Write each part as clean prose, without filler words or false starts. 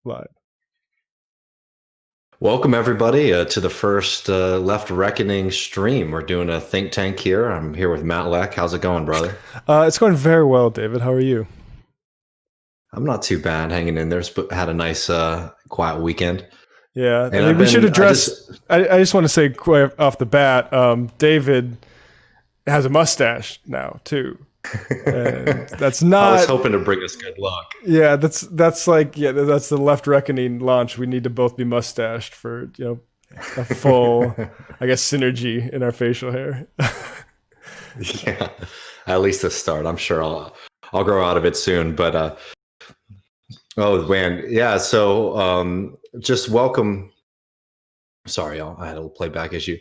Live. Welcome, everybody, to the first Left Reckoning stream. We're doing a think tank here. I'm here with Matt Leck. How's it going, brother? It's going very well, David. How are you? I'm not too bad, hanging in there. Had a nice, quiet weekend. Yeah, I And mean, I've we should been, I address. just, I just want to say quite off the bat, David has a mustache now too. And that's I was not. hoping to bring us good luck. Yeah, that's like that's the Left Reckoning launch. We need to both be mustached for a full, I guess, synergy in our facial hair. Yeah, at least a start. I'm sure I'll grow out of it soon. But oh man, yeah. So just welcome. Sorry, y'all. I had a playback issue.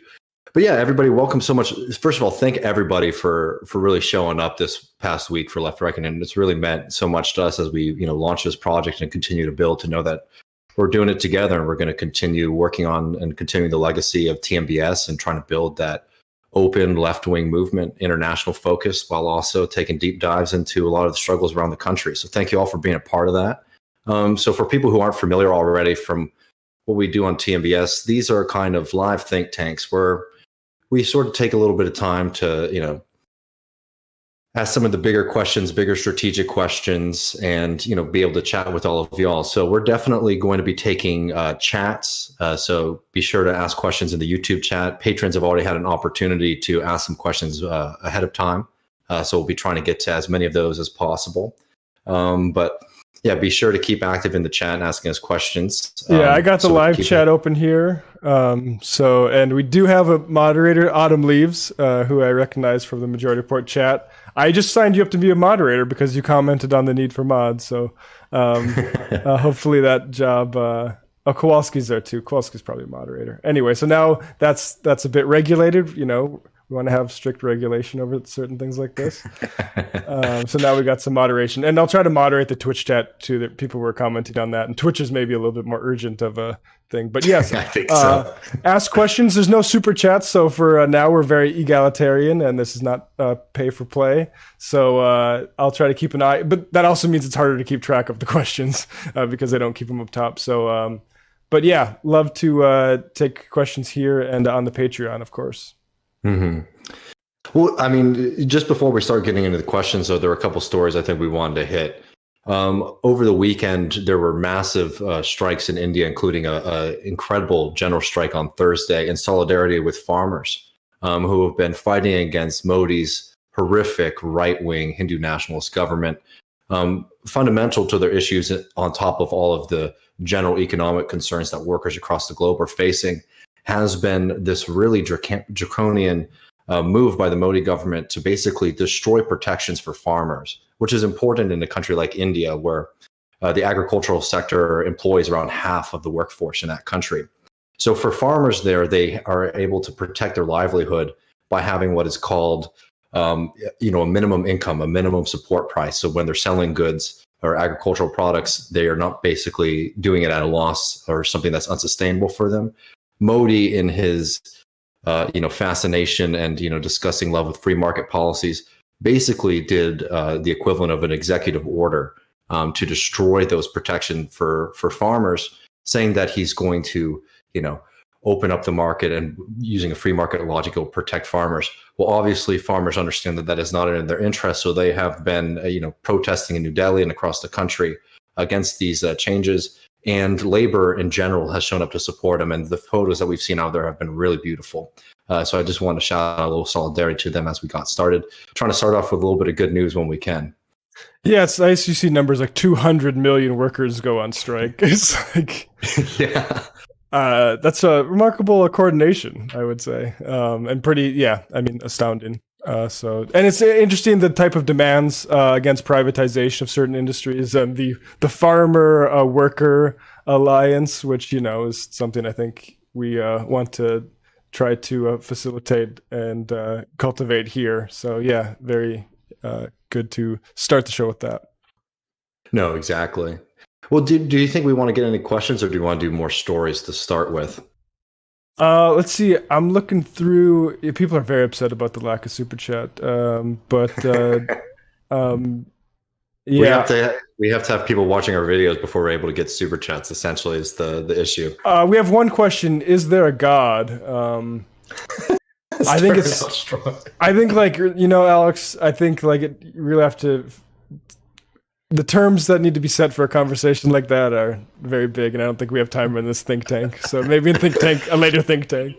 But yeah, everybody, welcome so much. First of all, thank everybody for really showing up this past week for Left Reckoning. It's really meant so much to us as we launch this project and continue to build, to know that we're doing it together, and we're going to continue working on and continuing the legacy of TMBS and trying to build that open left-wing movement, international focus, while also taking deep dives into a lot of the struggles around the country. So thank you all for being a part of that. So for people who aren't familiar already from what we do on TMBS, these are kind of live think tanks where we sort of take a little bit of time to, ask some of the bigger questions, bigger strategic questions, and, be able to chat with all of y'all. So we're definitely going to be taking chats. So be sure to ask questions in the YouTube chat. Patrons have already had an opportunity to ask some questions ahead of time. So we'll be trying to get to as many of those as possible. But yeah, be sure to keep active in the chat and asking us questions. Yeah, I got the live chat open here. And we do have a moderator, Autumn Leaves, who I recognize from the Majority Report chat. I just signed you up to be a moderator because you commented on the need for mods. So hopefully that job. Kowalski's there too. Kowalski's probably a moderator. Anyway, so now that's a bit regulated. We want to have strict regulation over certain things like this. So now we got some moderation, and I'll try to moderate the Twitch chat too. That people were commenting on that, and Twitch is maybe a little bit more urgent of a thing. But yes, I think so. Ask questions. There's no super chats, so for now we're very egalitarian, and this is not pay for play. So I'll try to keep an eye, but that also means it's harder to keep track of the questions because they don't keep them up top. So, but yeah, love to take questions here and on the Patreon, of course. Mm-hmm. Well, I mean, just before we start getting into the questions, though, there were a couple stories I think we wanted to hit. Over the weekend, there were massive strikes in India, including a incredible general strike on Thursday in solidarity with farmers who have been fighting against Modi's horrific right-wing Hindu nationalist government. Fundamental to their issues, on top of all of the general economic concerns that workers across the globe are facing, has been this really draconian move by the Modi government to basically destroy protections for farmers, which is important in a country like India, where the agricultural sector employs around half of the workforce in that country. So for farmers there, they are able to protect their livelihood by having what is called a minimum income, a minimum support price. So when they're selling goods or agricultural products, they are not basically doing it at a loss or something that's unsustainable for them. Modi, in his fascination and discussing love with free market policies, basically did the equivalent of an executive order to destroy those protections for farmers, saying that he's going to open up the market and using a free market logic will protect farmers. Well, obviously, farmers understand that that is not in their interest, so they have been protesting in New Delhi and across the country against these changes. And labor in general has shown up to support them. And the photos that we've seen out there have been really beautiful. So I just want to shout out a little solidarity to them as we got started. Trying to start off with a little bit of good news when we can. Yeah, it's nice you see numbers like 200 million workers go on strike. It's like, yeah, that's a remarkable coordination, I would say. And pretty, astounding. And it's interesting the type of demands against privatization of certain industries and the farmer worker alliance, which is something I think we want to try to facilitate and cultivate here. So yeah, very good to start the show with that. No, exactly. Well, do you think we want to get any questions, or do you want to do more stories to start with? Let's see. I'm looking through. People are very upset about the lack of super chat. Yeah. We have to have people watching our videos before we're able to get super chats. Essentially, is the issue. We have one question: is there a God? I think I think like Alex. I think like you really have to. The terms that need to be set for a conversation like that are very big, and I don't think we have time in this think tank. So maybe in think tank, a later think tank.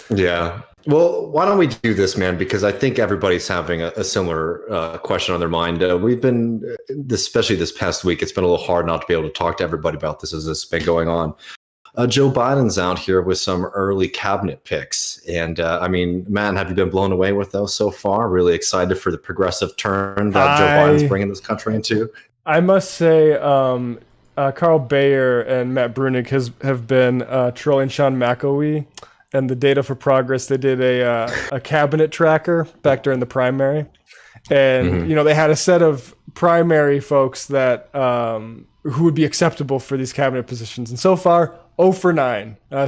Yeah. Well, why don't we do this, man? Because I think everybody's having a similar question on their mind. We've been, especially this past week, it's been a little hard not to be able to talk to everybody about this as this has been going on. Joe Biden's out here with some early cabinet picks. And I mean, man, have you been blown away with those so far? Really excited for the progressive turn that Joe Biden's bringing this country into? I must say, Carl Bayer and Matt Brunig have been trolling Sean McElwee and the Data for Progress. They did a cabinet tracker back during the primary. And, they had a set of primary folks that who would be acceptable for these cabinet positions. And so far, 0 for 9. And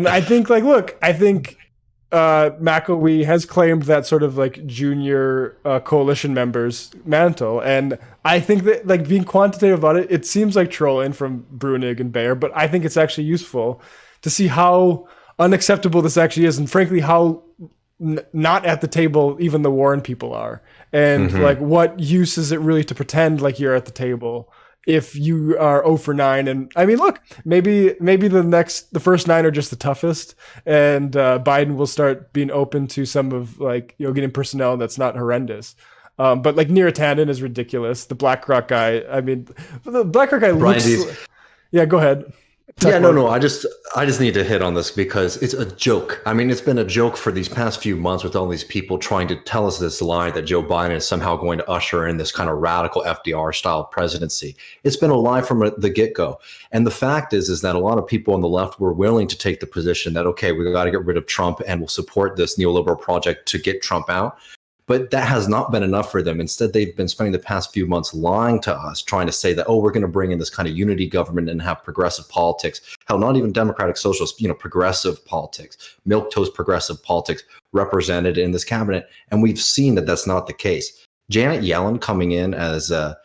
I think, I think McElwee has claimed that sort of like junior coalition members mantle. And I think that like being quantitative about it, it seems like trolling from Brunig and Bayer, but I think it's actually useful to see how unacceptable this actually is. And frankly, how not at the table even the Warren people are. And like, what use is it really to pretend like you're at the table if you are 0 for 9? And I mean, look, maybe the first 9 are just the toughest, and Biden will start being open to some of getting personnel that's not horrendous. But like Neera Tanden is ridiculous. The BlackRock guy, I mean, the BlackRock guy looks. Yeah, go ahead. I just need to hit on this because it's a joke. I mean, it's been a joke for these past few months with all these people trying to tell us this lie that Joe Biden is somehow going to usher in this kind of radical FDR style presidency. It's been a lie from the get-go. And the fact is that a lot of people on the left were willing to take the position that, okay, we got to get rid of Trump and we'll support this neoliberal project to get Trump out. But that has not been enough for them. Instead, they've been spending the past few months lying to us, trying to say that, oh, we're going to bring in this kind of unity government and have progressive politics. Hell, not even democratic socialist, progressive politics, milquetoast progressive politics represented in this cabinet. And we've seen that that's not the case. Janet Yellen coming in as a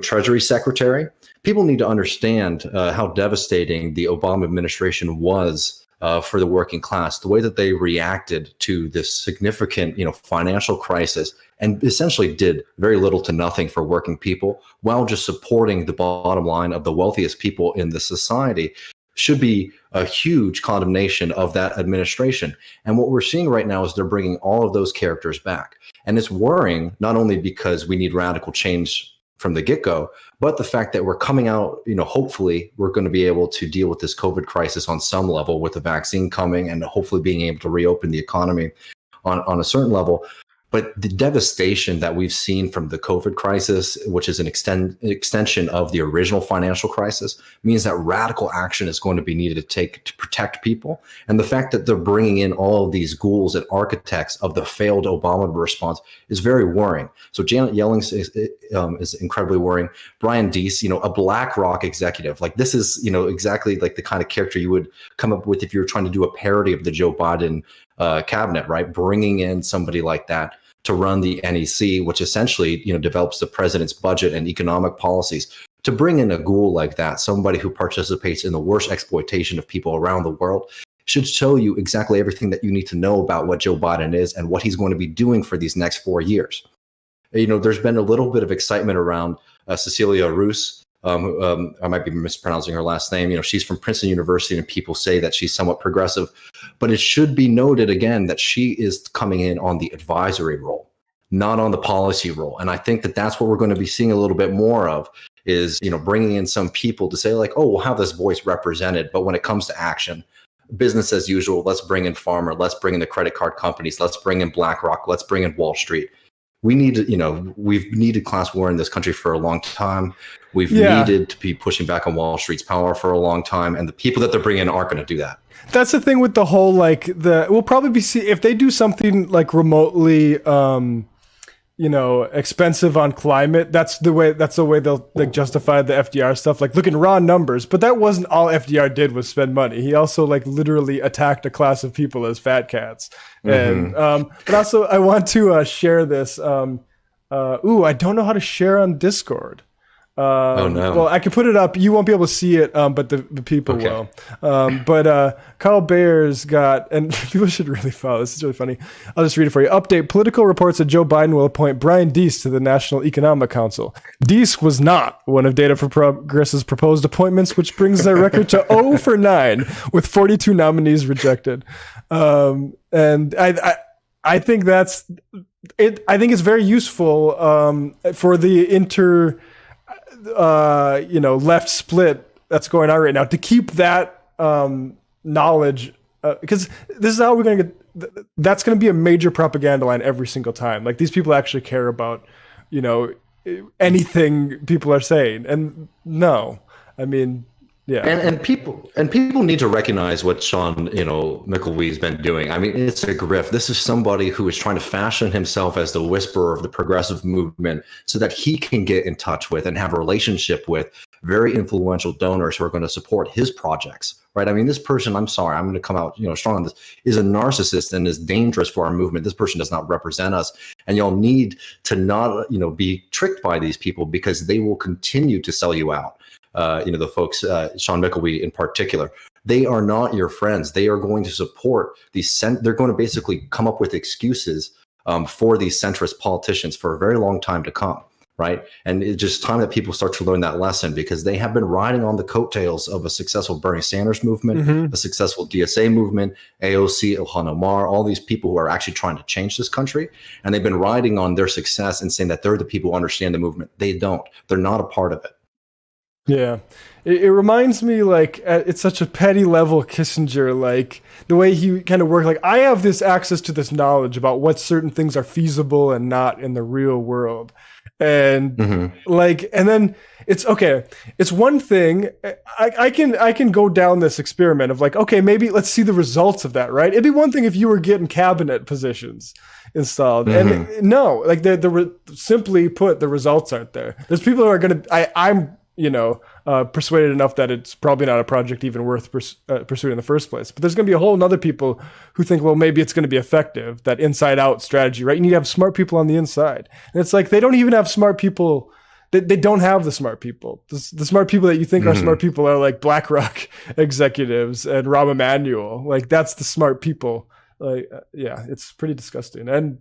Treasury Secretary, people need to understand how devastating the Obama administration was for the working class, the way that they reacted to this significant, financial crisis and essentially did very little to nothing for working people while just supporting the bottom line of the wealthiest people in the society should be a huge condemnation of that administration. And what we're seeing right now is they're bringing all of those characters back. And it's worrying, not only because we need radical change from the get-go, but the fact that we're coming out, hopefully we're going to be able to deal with this COVID crisis on some level with the vaccine coming and hopefully being able to reopen the economy on a certain level. But the devastation that we've seen from the COVID crisis, which is an extension of the original financial crisis, means that radical action is going to be needed to take to protect people. And the fact that they're bringing in all of these ghouls and architects of the failed Obama response is very worrying. So Janet Yellen is incredibly worrying. Brian Deese, a BlackRock executive, like this is, exactly like the kind of character you would come up with if you were trying to do a parody of the Joe Biden cabinet, right? Bringing in somebody like that to run the NEC, which essentially, develops the president's budget and economic policies. To bring in a ghoul like that, somebody who participates in the worst exploitation of people around the world, should show you exactly everything that you need to know about what Joe Biden is and what he's going to be doing for these next 4 years. There's been a little bit of excitement around Cecilia Roos. I might be mispronouncing her last name. She's from Princeton University, and people say that she's somewhat progressive. But it should be noted again that she is coming in on the advisory role, not on the policy role. And I think that that's what we're going to be seeing a little bit more of is, bringing in some people to say like, oh, we'll have this voice represented. But when it comes to action, business as usual, let's bring in Farmer, let's bring in the credit card companies, let's bring in BlackRock, let's bring in Wall Street. We need to, we've needed class war in this country for a long time. We've needed to be pushing back on Wall Street's power for a long time. And the people that they're bringing in aren't going to do that. That's the thing with the whole, we'll probably be if they do something like remotely, expensive on climate. That's the way they'll justify the FDR stuff. Like, look in raw numbers, but that wasn't all FDR did was spend money. He also literally attacked a class of people as fat cats. And but also I want to share this. I don't know how to share on Discord. Oh no. Well, I can put it up. You won't be able to see it, but the people Okay. will. But Carl Bayer's got, and people should really follow. This is really funny. I'll just read it for you. Update: political reports that Joe Biden will appoint Brian Deese to the National Economic Council. Deese was not one of Data for Progress's proposed appointments, which brings their record to 0 for 9, with 42 nominees rejected. And I think that's it. I think it's very useful for the left split that's going on right now to keep that knowledge, because this is how we're going to get. That's going to be a major propaganda line every single time. Like, these people actually care about, anything people are saying. And no, I mean, yeah. And people need to recognize what Sean, McElwee's been doing. I mean, it's a grift. This is somebody who is trying to fashion himself as the whisperer of the progressive movement so that he can get in touch with and have a relationship with very influential donors who are going to support his projects, right? I mean, this person, I'm sorry, I'm going to come out, strong on this, is a narcissist and is dangerous for our movement. This person does not represent us. And y'all need to not, be tricked by these people, because they will continue to sell you out. The folks, Sean McElwee in particular, they are not your friends. They are going to support these. They're going to basically come up with excuses for these centrist politicians for a very long time to come, right? And it's just time that people start to learn that lesson, because they have been riding on the coattails of a successful Bernie Sanders movement, a successful DSA movement, AOC, Ilhan Omar, all these people who are actually trying to change this country. And they've been riding on their success and saying that they're the people who understand the movement. They don't. They're not a part of it. Yeah, it reminds me, like, it's such a petty level, Kissinger, like the way he kind of worked. Like, I have this access to this knowledge about what certain things are feasible and not in the real world. And and then it's okay. It's one thing. I can go down this experiment of like, okay, maybe let's see the results of that, right? It'd be one thing if you were getting cabinet positions installed, and no, like simply put, the results aren't there. There's people who are gonna. I'm persuaded enough that it's probably not a project even worth pursuing in the first place. But there's going to be a whole other people who think, well, maybe it's going to be effective, that inside out strategy, right? You need to have smart people on the inside. And it's like, they don't even have smart people. They don't have the smart people. The smart people that you think are smart people are like BlackRock executives and Rahm Emanuel. Like, that's the smart people. Like, yeah, it's pretty disgusting and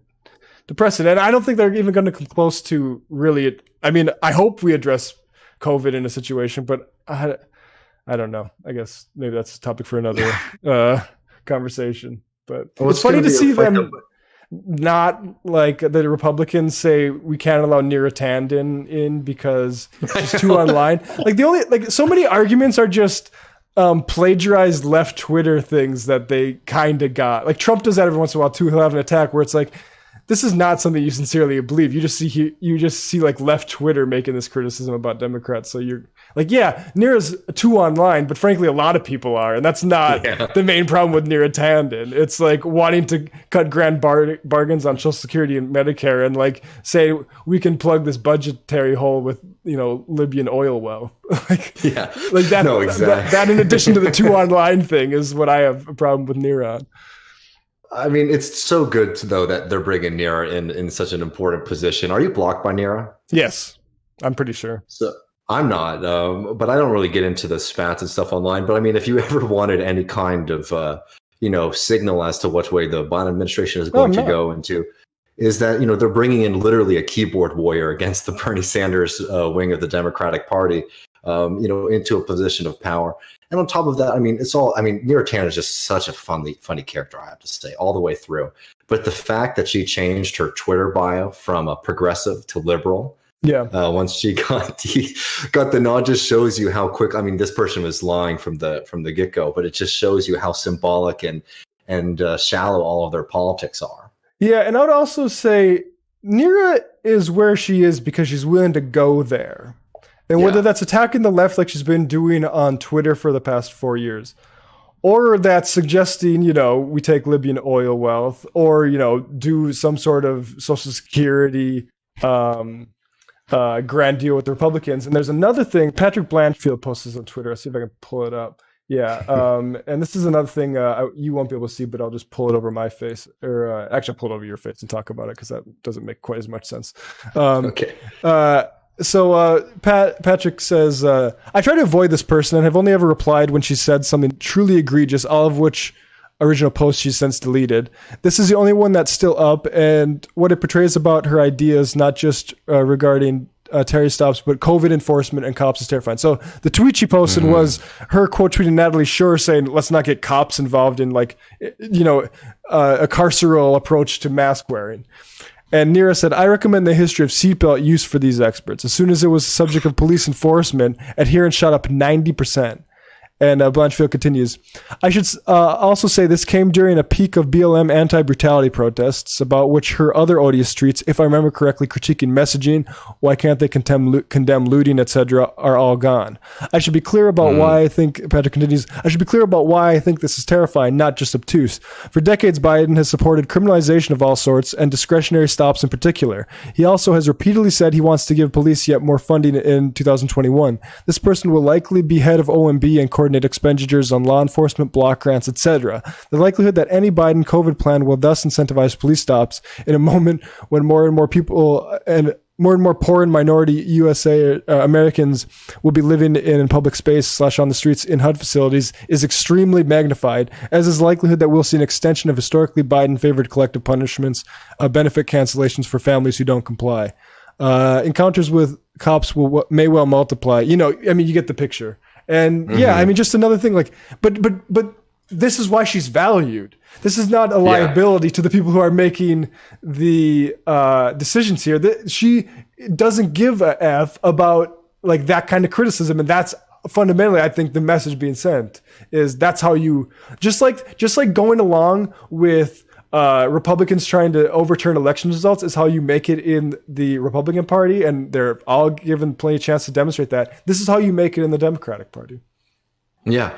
depressing. And I don't think they're even going to come close to really, I mean, I hope we address COVID in a situation, but I don't know. I guess maybe that's a topic for another conversation. But it's funny to see them not, like, the Republicans say we can't allow Neera Tanden in because she's too online. Like, so many arguments are just plagiarized left Twitter things that they kind of got. Like, Trump does that every once in a while too. He'll have an attack where it's like, this is not something you sincerely believe. You just see like left Twitter making this criticism about Democrats. So you're like, yeah, Neera's too online, but frankly, a lot of people are, and that's not the main problem with Neera Tanden. It's like wanting to cut grand bargains on Social Security and Medicare, and like say we can plug this budgetary hole with Libyan oil well. like that. No, exactly. That in addition to the too online thing is what I have a problem with Neera on. I mean, it's so good, though, that they're bringing Neera in such an important position. Are you blocked by Neera? Yes, I'm pretty sure. So I'm not, but I don't really get into the spats and stuff online. But I mean, if you ever wanted any kind of, signal as to which way the Biden administration is going to go into, is that, they're bringing in literally a keyboard warrior against the Bernie Sanders wing of the Democratic Party, into a position of power. And on top of that, I mean, Neera Tanden is just such a funny character, I have to say, all the way through. But the fact that she changed her Twitter bio from a progressive to liberal, once she got the nod, just shows you how quick. I mean, this person was lying from the get-go, but it just shows you how symbolic and shallow all of their politics are. Yeah, and I would also say Neera is where she is because she's willing to go there. And whether that's attacking the left like she's been doing on Twitter for the past 4 years, or that's suggesting, we take Libyan oil wealth, or, do some sort of Social Security grand deal with the Republicans. And there's another thing, Patrick Blanchfield posts this on Twitter. I'll see if I can pull it up. Yeah, and this is another thing you won't be able to see, but I'll just pull it over my face, or actually I'll pull it over your face and talk about it because that doesn't make quite as much sense. Okay. Patrick says, I try to avoid this person and have only ever replied when she said something truly egregious, all of which original posts she's since deleted. This is the only one that's still up, and what it portrays about her ideas, not just regarding Terry stops, but COVID enforcement and cops is terrifying. So the tweet she posted was her quote tweeting Natalie Shore saying, let's not get cops involved in a carceral approach to mask wearing. And Nira said, I recommend the history of seatbelt use for these experts. As soon as it was the subject of police enforcement, adherence shot up 90%. And Blanchfield continues, I should also say this came during a peak of BLM anti-brutality protests, about which her other odious tweets, if I remember correctly, critiquing messaging, why can't they condemn looting, etc., are all gone. I should be clear about why I think, Patrick continues, I should be clear about why I think this is terrifying, not just obtuse. For decades, Biden has supported criminalization of all sorts and discretionary stops in particular. He also has repeatedly said he wants to give police yet more funding in 2021. This person will likely be head of OMB and coordinate expenditures on law enforcement, block grants, etc. The likelihood that any Biden COVID plan will thus incentivize police stops in a moment when more and more people and more poor and minority USA Americans will be living in public space / on the streets in HUD facilities is extremely magnified, as is the likelihood that we'll see an extension of historically Biden-favored collective punishments, benefit cancellations for families who don't comply. Encounters with cops may well multiply. You get the picture. And just another thing, but this is why she's valued. This is not a liability to the people who are making the decisions here. She doesn't give a F about that kind of criticism, and that's fundamentally, I think, the message being sent is that's how you just like going along with Republicans trying to overturn election results is how you make it in the Republican Party, and they're all given plenty of chance to demonstrate that. This is how you make it in the Democratic Party. Yeah.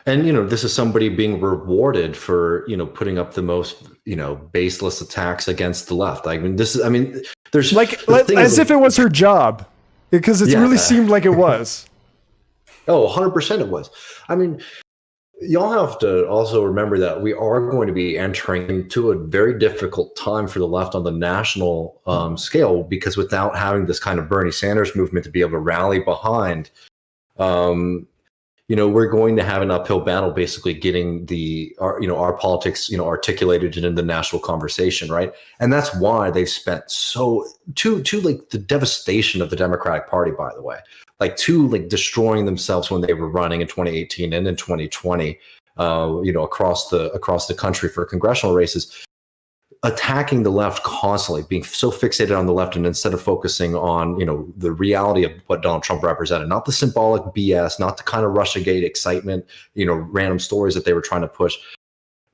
And, this is somebody being rewarded for, putting up the most, baseless attacks against the left. There's as if it was her job, because it really seemed like it was. Oh, 100% it was. Y'all have to also remember that we are going to be entering into a very difficult time for the left on the national scale, because without having this kind of Bernie Sanders movement to be able to rally behind, we're going to have an uphill battle basically getting our politics, articulated in the national conversation, right? And that's why they've spent the devastation of the Democratic Party, by the way, destroying themselves when they were running in 2018 and in 2020, across the country for congressional races, attacking the left constantly, being so fixated on the left, and instead of focusing on, the reality of what Donald Trump represented, not the symbolic BS, not the kind of Russiagate excitement, random stories that they were trying to push.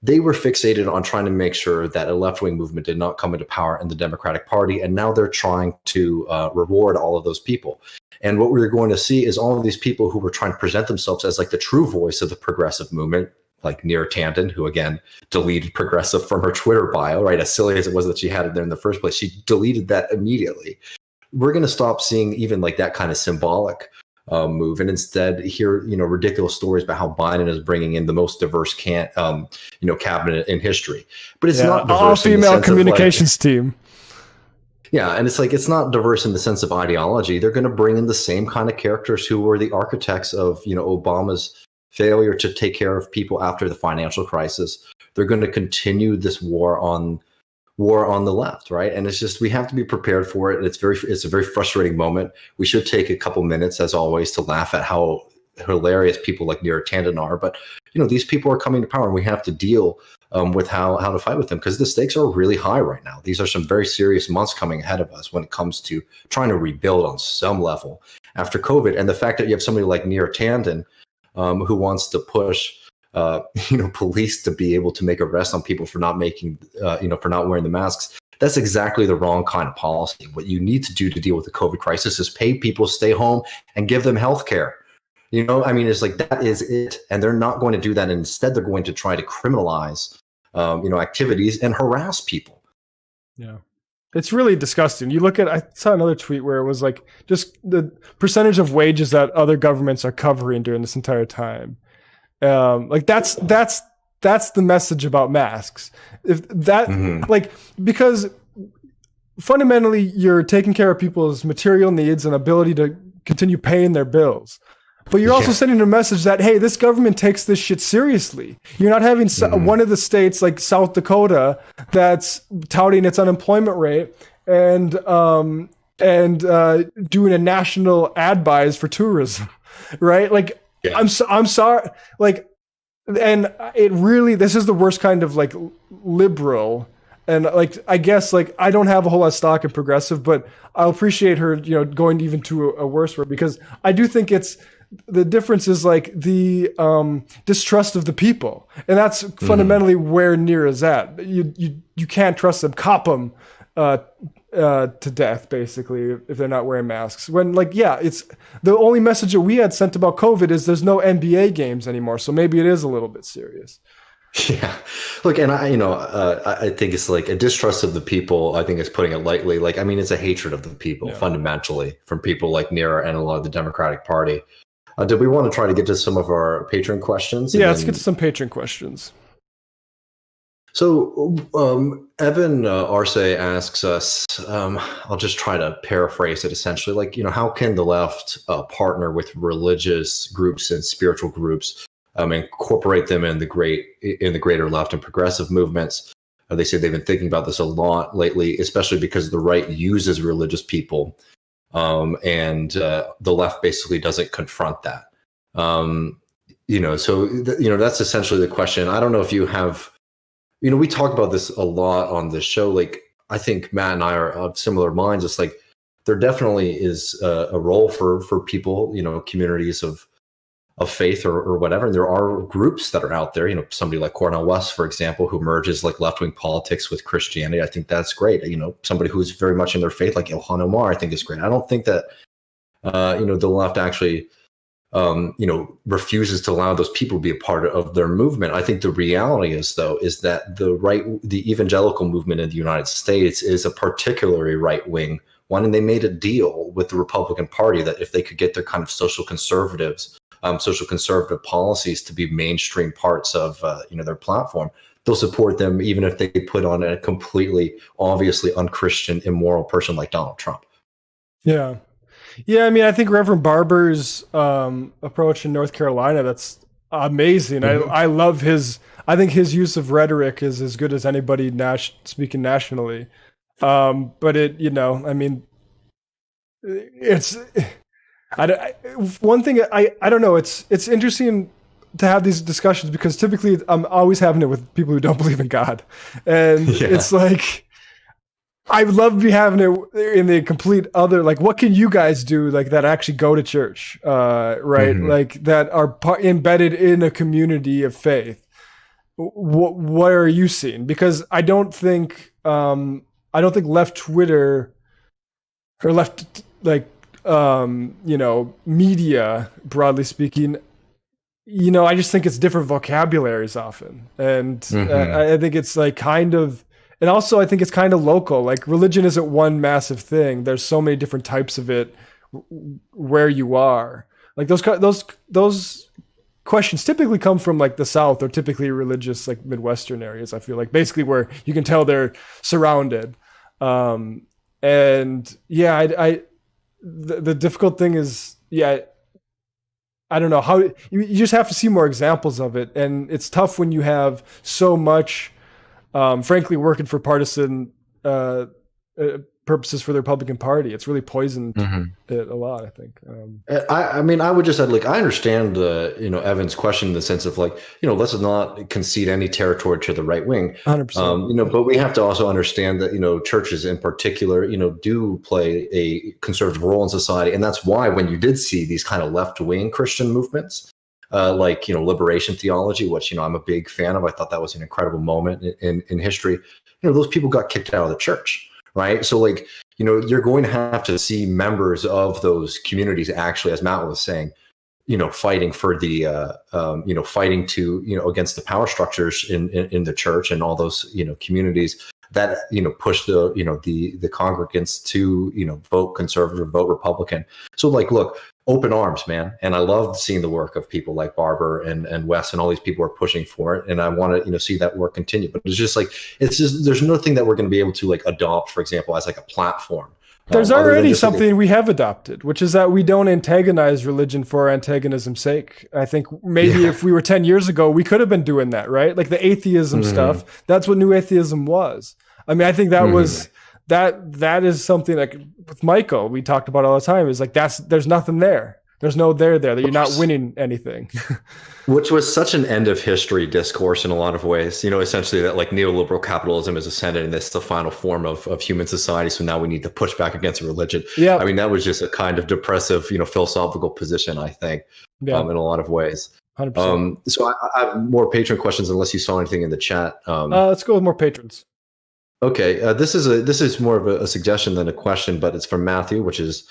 They were fixated on trying to make sure that a left-wing movement did not come into power in the Democratic Party, and now they're trying to reward all of those people. And what we're going to see is all of these people who were trying to present themselves as the true voice of the progressive movement, like Nira Tanden, who again deleted progressive from her Twitter bio, right? As silly as it was that she had it there in the first place, she deleted that immediately. We're going to stop seeing even that kind of symbolic move, and instead hear ridiculous stories about how Biden is bringing in the most diverse cabinet in history. But it's not diverse, all female communications team. Yeah, and it's not diverse in the sense of ideology. They're going to bring in the same kind of characters who were the architects of Obama's failure to take care of people after the financial crisis. They're going to continue this war on the left, right? And it's just, we have to be prepared for it. It's a very frustrating moment. We should take a couple minutes, as always, to laugh at how hilarious people like Nira Tanden are. But these people are coming to power, and we have to deal with how to fight with them, because the stakes are really high right now. These are some very serious months coming ahead of us when it comes to trying to rebuild on some level after COVID. And the fact that you have somebody like Nira Tanden who wants to push police to be able to make arrests on people for not for not wearing the masks. That's exactly the wrong kind of policy. What you need to do to deal with the COVID crisis is pay people to stay home and give them health care. It's that is it. And they're not going to do that. Instead, they're going to try to criminalize, activities and harass people. Yeah. It's really disgusting. I saw another tweet where it was just the percentage of wages that other governments are covering during this entire time. Like that's the message about masks. If that like, because fundamentally you're taking care of people's material needs and ability to continue paying their bills. But you're also sending a message that, hey, this government takes this shit seriously. You're not having one of the states like South Dakota that's touting its unemployment rate and doing a national ad buys for tourism, right? Like, I'm sorry, like, and it really, this is the worst kind of like liberal. And like, I guess like I don't have a whole lot of stock in progressive, but I'll appreciate her, going even to a worse word, because I do think the difference is like the distrust of the people, and that's fundamentally where Near is at. You can't trust them, cop them to death, basically, if they're not wearing masks. When it's the only message that we had sent about COVID is there's no NBA games anymore, so maybe it is a little bit serious. Yeah, look, and I think it's like a distrust of the people. I think it's putting it lightly. Like, I mean, it's a hatred of the people fundamentally from people like Near and a lot of the Democratic Party. Did we want to try to get to some of our patron questions? Yeah, let's get to some patron questions. So Evan Arce asks us, I'll just try to paraphrase it essentially, like, how can the left partner with religious groups and spiritual groups, incorporate them in the greater left and progressive movements? They say they've been thinking about this a lot lately, especially because the right uses religious people. And the left basically doesn't confront that. So that's essentially the question. I don't know if you have, we talk about this a lot on this show. Like, I think Matt and I are of similar minds. It's like, there definitely is a role for people, communities of faith or whatever. And there are groups that are out there, somebody like Cornel West, for example, who merges like left-wing politics with Christianity. I think that's great. Somebody who's very much in their faith, like Ilhan Omar, I think is great. I don't think that, the left actually, refuses to allow those people to be a part of their movement. I think the reality is that the evangelical movement in the United States is a particularly right-wing one. And they made a deal with the Republican Party that if they could get their kind of social conservative policies to be mainstream parts of their platform, they'll support them even if they put on a completely obviously unchristian, immoral person like Donald Trump. Yeah. I mean, I think Reverend Barber's approach in North Carolina, that's amazing. I love I think his use of rhetoric is as good as anybody speaking nationally. But I mean, it's one thing I don't know. It's interesting to have these discussions because typically I'm always having it with people who don't believe in God, and it's like I would love to be having it in the complete other. Like, what can you guys do like that actually go to church, right? Like that are embedded in a community of faith. What are you seeing? Because I don't think left Twitter or left media, broadly speaking, I just think it's different vocabularies often. And I think it's like kind of, and also I think it's kind of local. Like, religion isn't one massive thing. There's so many different types of it where you are. Like those questions typically come from like the South or typically religious, like Midwestern areas. I feel like basically where you can tell they're surrounded. And yeah, the difficult thing is, I don't know how you just have to see more examples of it. And it's tough when you have so much, frankly, working for partisan purposes for the Republican Party. It's really poisoned it a lot, I think. I mean, I would just add, like, I understand Evan's question in the sense of like, let's not concede any territory to the right wing. 100%. But we have to also understand that, churches in particular, do play a conservative role in society. And that's why when you did see these kind of left-wing Christian movements, like, liberation theology, which, I'm a big fan of, I thought that was an incredible moment in history. Those people got kicked out of the church. Right. So like, you're going to have to see members of those communities actually, as Matt was saying, fighting for the, fighting to, against the power structures in the church and all those, communities that pushed the congregants to vote conservative, vote Republican. So like, look, open arms, man. And I loved seeing the work of people like Barber and Wes and all these people are pushing for it. And I want to see that work continue. But it's just there's nothing that we're going to be able to like adopt, for example, as like a platform. There's already something we have adopted, which is that we don't antagonize religion for antagonism's sake. I think maybe if we were 10 years ago, we could have been doing that, right? Like the atheism stuff, that's what new atheism was. I mean, I think that was, that is something like with Michael, we talked about all the time, is like, there's nothing there. There's no there, that you're not winning anything. Which was such an end of history discourse in a lot of ways, essentially that like neoliberal capitalism is ascended and this is the final form of human society. So now we need to push back against religion. Yeah. I mean, that was just a kind of depressive, philosophical position, I think, in a lot of ways. 100%. So I have more patron questions unless you saw anything in the chat. Let's go with more patrons. Okay. This is more of a suggestion than a question, but it's from Matthew, which is,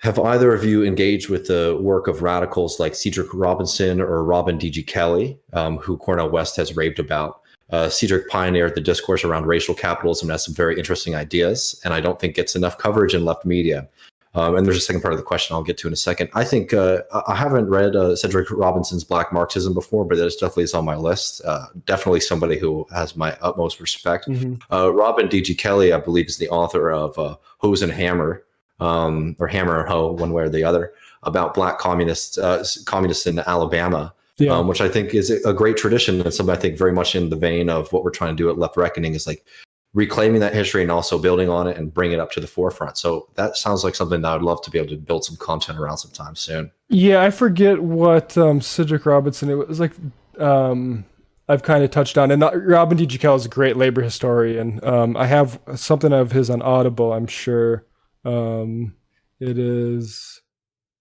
have either of you engaged with the work of radicals like Cedric Robinson or Robin D.G. Kelly, who Cornel West has raved about? Cedric pioneered the discourse around racial capitalism and has some very interesting ideas, and I don't think gets enough coverage in left media. And there's a second part of the question I'll get to in a second. I think I haven't read Cedric Robinson's Black Marxism before, but that definitely is on my list. Definitely somebody who has my utmost respect. Robin D.G. Kelly, I believe, is the author of Hose and Hammer, or Hammer and Hoe, one way or the other, about Black communists in Alabama, which I think is a great tradition and something I think very much in the vein of what we're trying to do at Left Reckoning is like reclaiming that history and also building on it and bring it up to the forefront. So that sounds like something that I'd love to be able to build some content around sometime soon. Yeah, I forget what Cedric Robinson, it was like, I've kind of touched on, and Robin D.G. Kelly is a great labor historian. I have something of his on Audible, I'm sure. It is,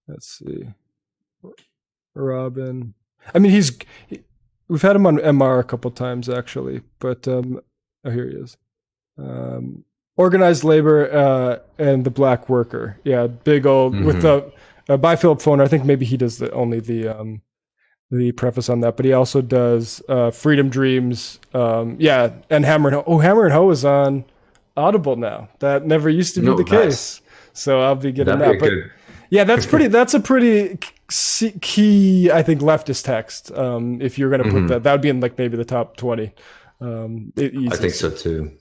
let's see, Robin. I mean, we've had him on MR a couple times actually, but here he is. Organized Labor and the Black Worker. Yeah, big old with the by Philip Foner. I think maybe he does the preface on that, but he also does Freedom Dreams. And Hammer and Hoe. Oh, Hammer and Hoe is on Audible now. That never used to be the case. So I'll be getting that. But yeah, that's a pretty key, I think, leftist text. If you're going to put that would be in like maybe the top 20. I think so too.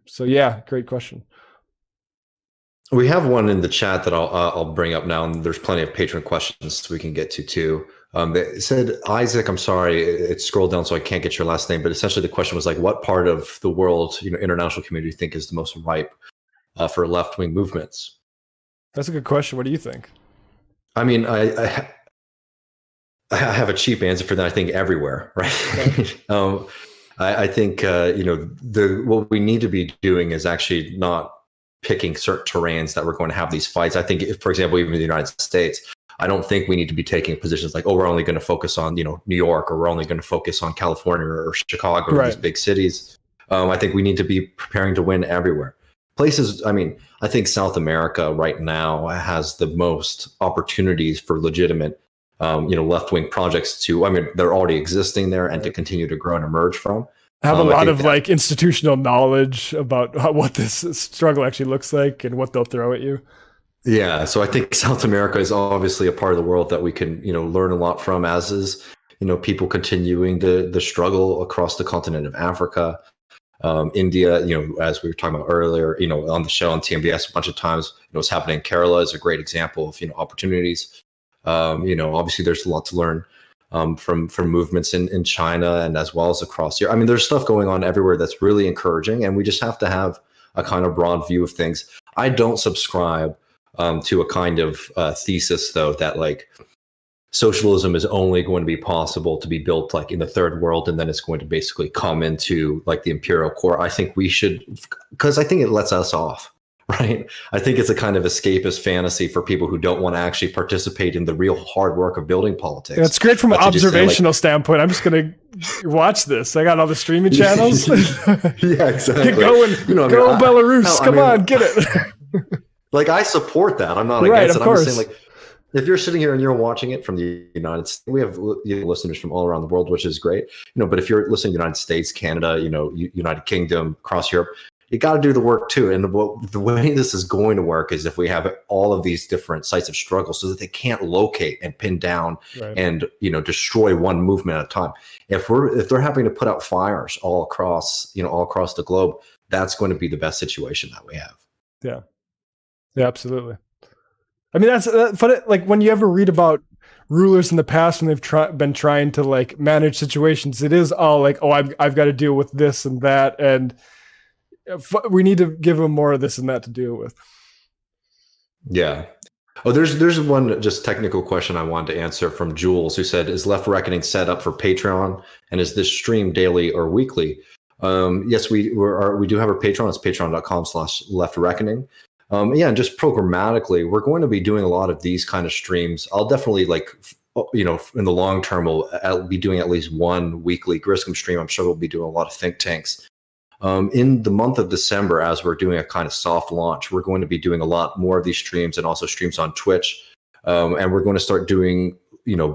So yeah, great question. We have one in the chat that I'll bring up now, and there's plenty of patron questions we can get to too. They said, Isaac, I'm sorry, it scrolled down so I can't get your last name, but essentially the question was like, what part of the world, international community, you think is the most ripe for left-wing movements? That's a good question. What do you think? I mean, I have a cheap answer for that. I think everywhere, right? Okay. I think what we need to be doing is actually not picking certain terrains that we're going to have these fights. I think, for example, even in the United States, I don't think we need to be taking positions like, oh, we're only going to focus on New York, or we're only going to focus on California or Chicago, or these big cities. I think we need to be preparing to win everywhere. Places, I mean, I think South America right now has the most opportunities for legitimate left-wing projects they're already existing there and to continue to grow and emerge from. I have a lot of like institutional knowledge about what this struggle actually looks like and what they'll throw at you. Yeah, so I think South America is obviously a part of the world that we can, learn a lot from, as is, people continuing the struggle across the continent of Africa. India, as we were talking about earlier, on the show on TMBS a bunch of times, what's happening in Kerala is a great example of, opportunities. Obviously there's a lot to learn from movements in China and as well as across here. I mean, there's stuff going on everywhere that's really encouraging, and we just have to have a kind of broad view of things. I don't subscribe to a kind of thesis, though, that like socialism is only going to be possible to be built like in the third world, and then it's going to basically come into like the imperial core. I think we should, because I think it lets us off. Right. I think it's a kind of escapist fantasy for people who don't want to actually participate in the real hard work of building politics. Yeah, it's great from an observational standpoint. I'm just going to watch this. I got all the streaming channels. Yeah, exactly. Get going. Go Belarus. Come on, get it. Like, I support that. I'm not against it. I'm just saying, like, if you're sitting here and you're watching it from the United States, we have listeners from all around the world, which is great. But if you're listening to the United States, Canada, United Kingdom, across Europe, you got to do the work too. And the way this is going to work is if we have all of these different sites of struggle so that they can't locate and pin down and, destroy one movement at a time. If they're having to put out fires all across the globe, that's going to be the best situation that we have. Yeah. Yeah, absolutely. I mean, that's but like when you ever read about rulers in the past when they've been trying to like manage situations, it is all like, oh, I've got to deal with this and that, and we need to give them more of this and that to deal with. Yeah. Oh, there's one just technical question I wanted to answer from Jules, who said, "Is Left Reckoning set up for Patreon, and is this stream daily or weekly?" Yes, we do have our Patreon. It's patreon.com/Left Reckoning. And just programmatically, we're going to be doing a lot of these kind of streams. I'll definitely in the long term, I'll be doing at least one weekly Griscom stream. I'm sure we'll be doing a lot of think tanks. In the month of December, as we're doing a kind of soft launch, we're going to be doing a lot more of these streams and also streams on Twitch. And we're going to start doing,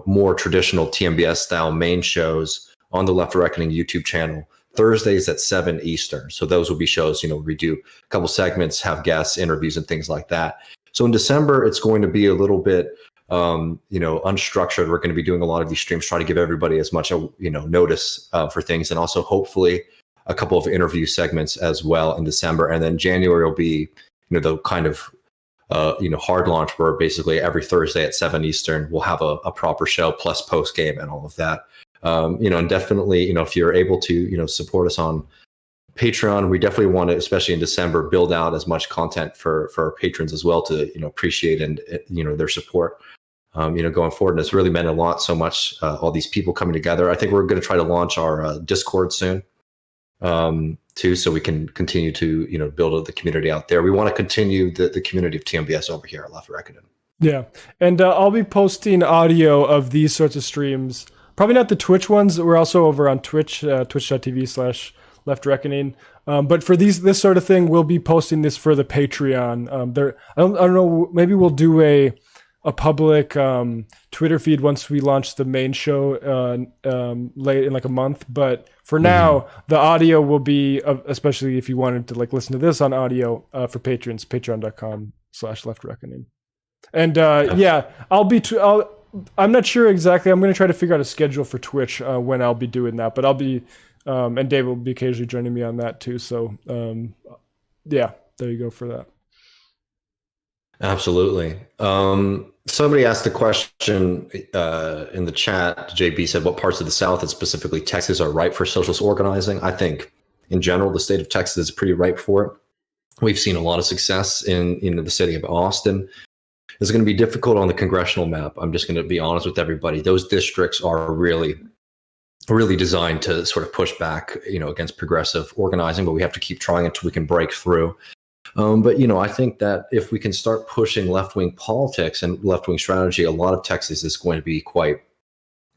more traditional TMBS style main shows on the Left Reckoning YouTube channel, Thursdays at 7 Eastern. So those will be shows, we do a couple segments, have guests, interviews, and things like that. So in December, it's going to be a little bit, unstructured. We're going to be doing a lot of these streams, try to give everybody as much, notice for things, and also hopefully a couple of interview segments as well in December. And then January will be, the kind of, hard launch where basically every Thursday at 7 Eastern, we'll have a proper show plus post game and all of that. And definitely, if you're able to, support us on Patreon, we definitely want to, especially in December, build out as much content for our patrons as well to, appreciate and, their support, going forward. And it's really meant a lot, so much, all these people coming together. I think we're going to try to launch our Discord soon, too, so we can continue to, build the community out there. We want to continue the community of TMBS over here at Left Reckoning. Yeah. And I'll be posting audio of these sorts of streams. Probably not the Twitch ones. We're also over on Twitch, twitch.tv/Left Reckoning. But for this sort of thing, we'll be posting this for the Patreon. I don't know. Maybe we'll do a public Twitter feed once we launch the main show late in like a month. But for now, the audio will be, especially if you wanted to like listen to this on audio, for patrons, patreon.com/Left Reckoning. And I'm not sure exactly. I'm going to try to figure out a schedule for Twitch when I'll be doing that, but I'll be, and Dave will be occasionally joining me on that too. So, there you go for that. Absolutely. Somebody asked a question in the chat. JB said, what parts of the South, and specifically Texas, are ripe for socialist organizing? I think in general, the state of Texas is pretty ripe for it. We've seen a lot of success in the city of Austin. It's going to be difficult on the congressional map. I'm just going to be honest with everybody. Those districts are really, really designed to sort of push back, against progressive organizing, but we have to keep trying until we can break through. But I think that if we can start pushing left-wing politics and left-wing strategy, a lot of Texas is going to be quite,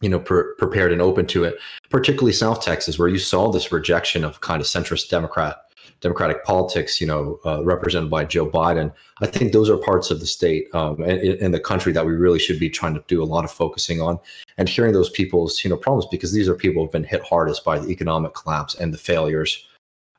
prepared and open to it, particularly South Texas, where you saw this rejection of kind of centrist Democratic politics, represented by Joe Biden. I think those are parts of the state and in the country that we really should be trying to do a lot of focusing on and hearing those people's, problems, because these are people who have been hit hardest by the economic collapse and the failures,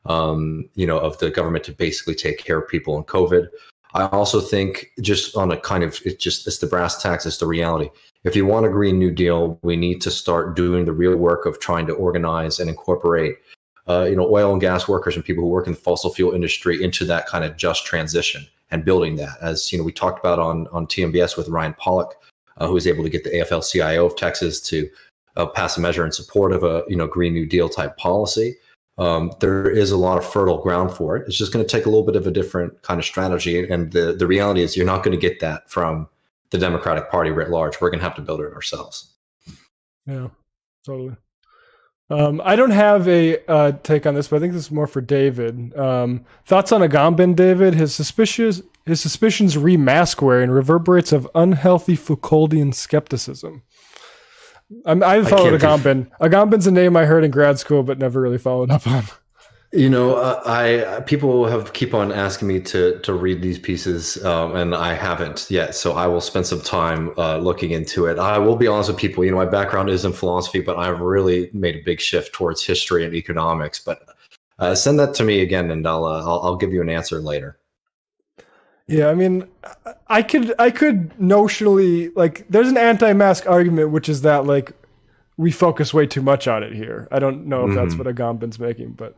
of the government to basically take care of people in COVID. I also think just on a kind of, it's the brass tacks, it's the reality. If you want a Green New Deal, we need to start doing the real work of trying to organize and incorporate oil and gas workers and people who work in the fossil fuel industry into that kind of just transition and building that. As we talked about on TMBS with Ryan Pollock, who was able to get the AFL-CIO of Texas to pass a measure in support of a Green New Deal type policy. There is a lot of fertile ground for it. It's just going to take a little bit of a different kind of strategy. And the reality is you're not going to get that from the Democratic Party writ large. We're going to have to build it ourselves. Yeah, totally. I don't have a take on this, but I think this is more for David. Thoughts on Agamben, David? His suspicions re-mask wearing reverberates of unhealthy Foucauldian skepticism. I've followed Agamben. Agamben's a name I heard in grad school, but never really followed up on. I people have keep on asking me to read these pieces, and I haven't yet. So I will spend some time looking into it. I will be honest with people. My background is in philosophy, but I've really made a big shift towards history and economics. But send that to me again, and I'll give you an answer later. Yeah, I mean, I could notionally, like, there's an anti-mask argument, which is that like we focus way too much on it here. I don't know if that's what Agamben's making, but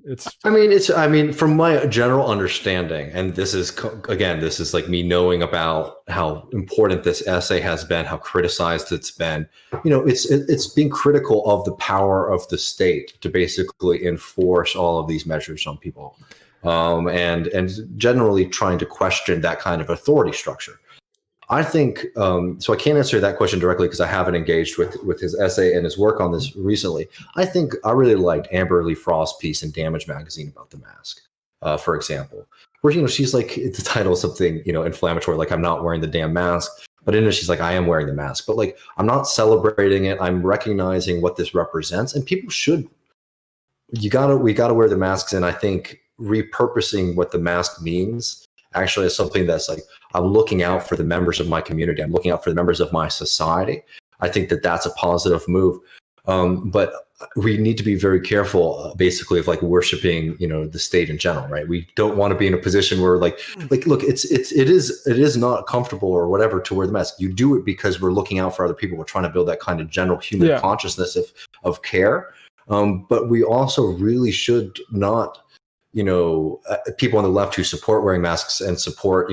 it's. I mean, from my general understanding, and this is like me knowing about how important this essay has been, how criticized it's been. It's being critical of the power of the state to basically enforce all of these measures on people, and generally trying to question that kind of authority structure. I think so. I can't answer that question directly because I haven't engaged with his essay and his work on this recently. I think I really liked Amber Lee Frost's piece in Damage Magazine about the mask, for example, where she's like, the title is something inflammatory, like I'm not wearing the damn mask, but in it she's like, I am wearing the mask, but like I'm not celebrating it. I'm recognizing what this represents, and people should. We gotta wear the masks, and I think repurposing what the mask means actually is something that's like, I'm looking out for the members of my community. I'm looking out for the members of my society. I think that that's a positive move. But we need to be very careful, basically, of like worshiping, the state in general, right? We don't want to be in a position where look, it is not comfortable or whatever to wear the mask. You do it because we're looking out for other people. We're trying to build that kind of general human consciousness of care. But we also really should not, people on the left who support wearing masks and support,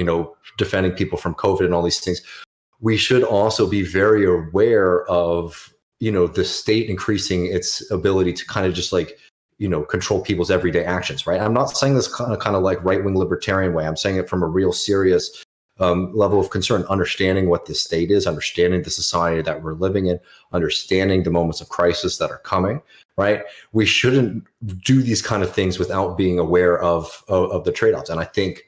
defending people from COVID and all these things. We should also be very aware of, the state increasing its ability to kind of just like, control people's everyday actions, right? I'm not saying this kind of like right-wing libertarian way. I'm saying it from a real serious level of concern, understanding what the state is, understanding the society that we're living in, understanding the moments of crisis that are coming. Right, we shouldn't do these kind of things without being aware of the trade-offs. And I think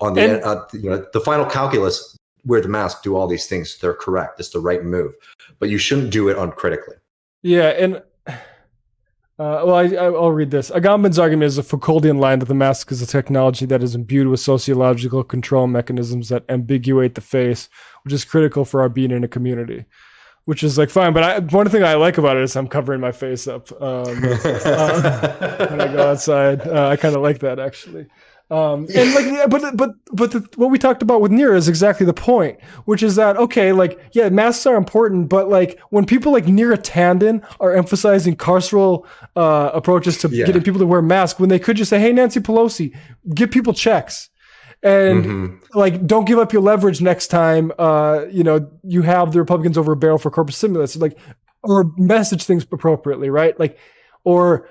on the the final calculus, wear the mask, do all these things. They're correct. It's the right move, but you shouldn't do it uncritically. Yeah, and I'll read this. Agamben's argument is a Foucauldian line that the mask is a technology that is imbued with sociological control mechanisms that ambiguate the face, which is critical for our being in a community. Which is like fine, but one thing I like about it is I'm covering my face up when I go outside. I kind of like that actually. And like, what we talked about with Nir is exactly the point, which is that masks are important, but like when people like Neera Tanden are emphasizing carceral approaches to getting people to wear masks, when they could just say, "Hey, Nancy Pelosi, give people checks." And like, don't give up your leverage next time. You have the Republicans over a barrel for corporate stimulus, like, or message things appropriately, right? Like, or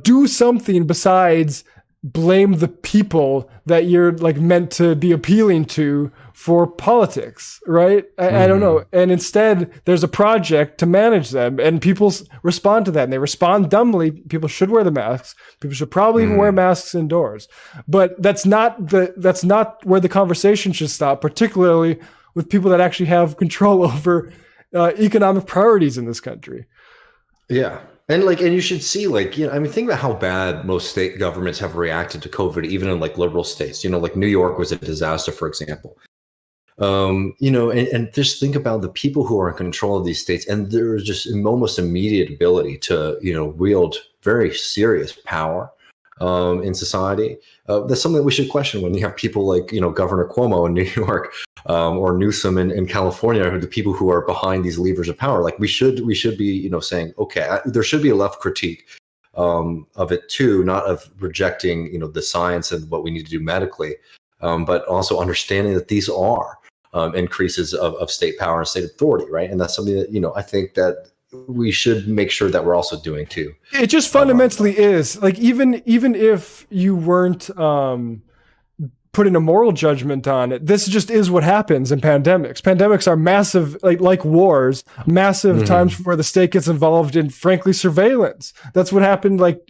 do something besides blame the people that you're like meant to be appealing to for politics, right? I don't know. And instead, there's a project to manage them, and people respond to that, and they respond dumbly. People should wear the masks. People should probably even wear masks indoors. But that's not where the conversation should stop, particularly with people that actually have control over economic priorities in this country. Yeah. And you should see, think about how bad most state governments have reacted to COVID, even in like liberal states. Like New York was a disaster, for example. And just think about the people who are in control of these states, and there's just an almost immediate ability to, wield very serious power in society. That's something that we should question when you have people like, Governor Cuomo in New York, or Newsom in California, who the people who are behind these levers of power. Like we should be, saying, okay, there should be a left critique of it too, not of rejecting, the science and what we need to do medically, but also understanding that these are increases of state power and state authority, right? And that's something that, I think that we should make sure that we're also doing too. It just fundamentally is like, even if you weren't putting a moral judgment on it, this just is what happens in pandemics. Pandemics are massive, like wars, massive times where the state gets involved in, frankly, surveillance. That's what happened. Like,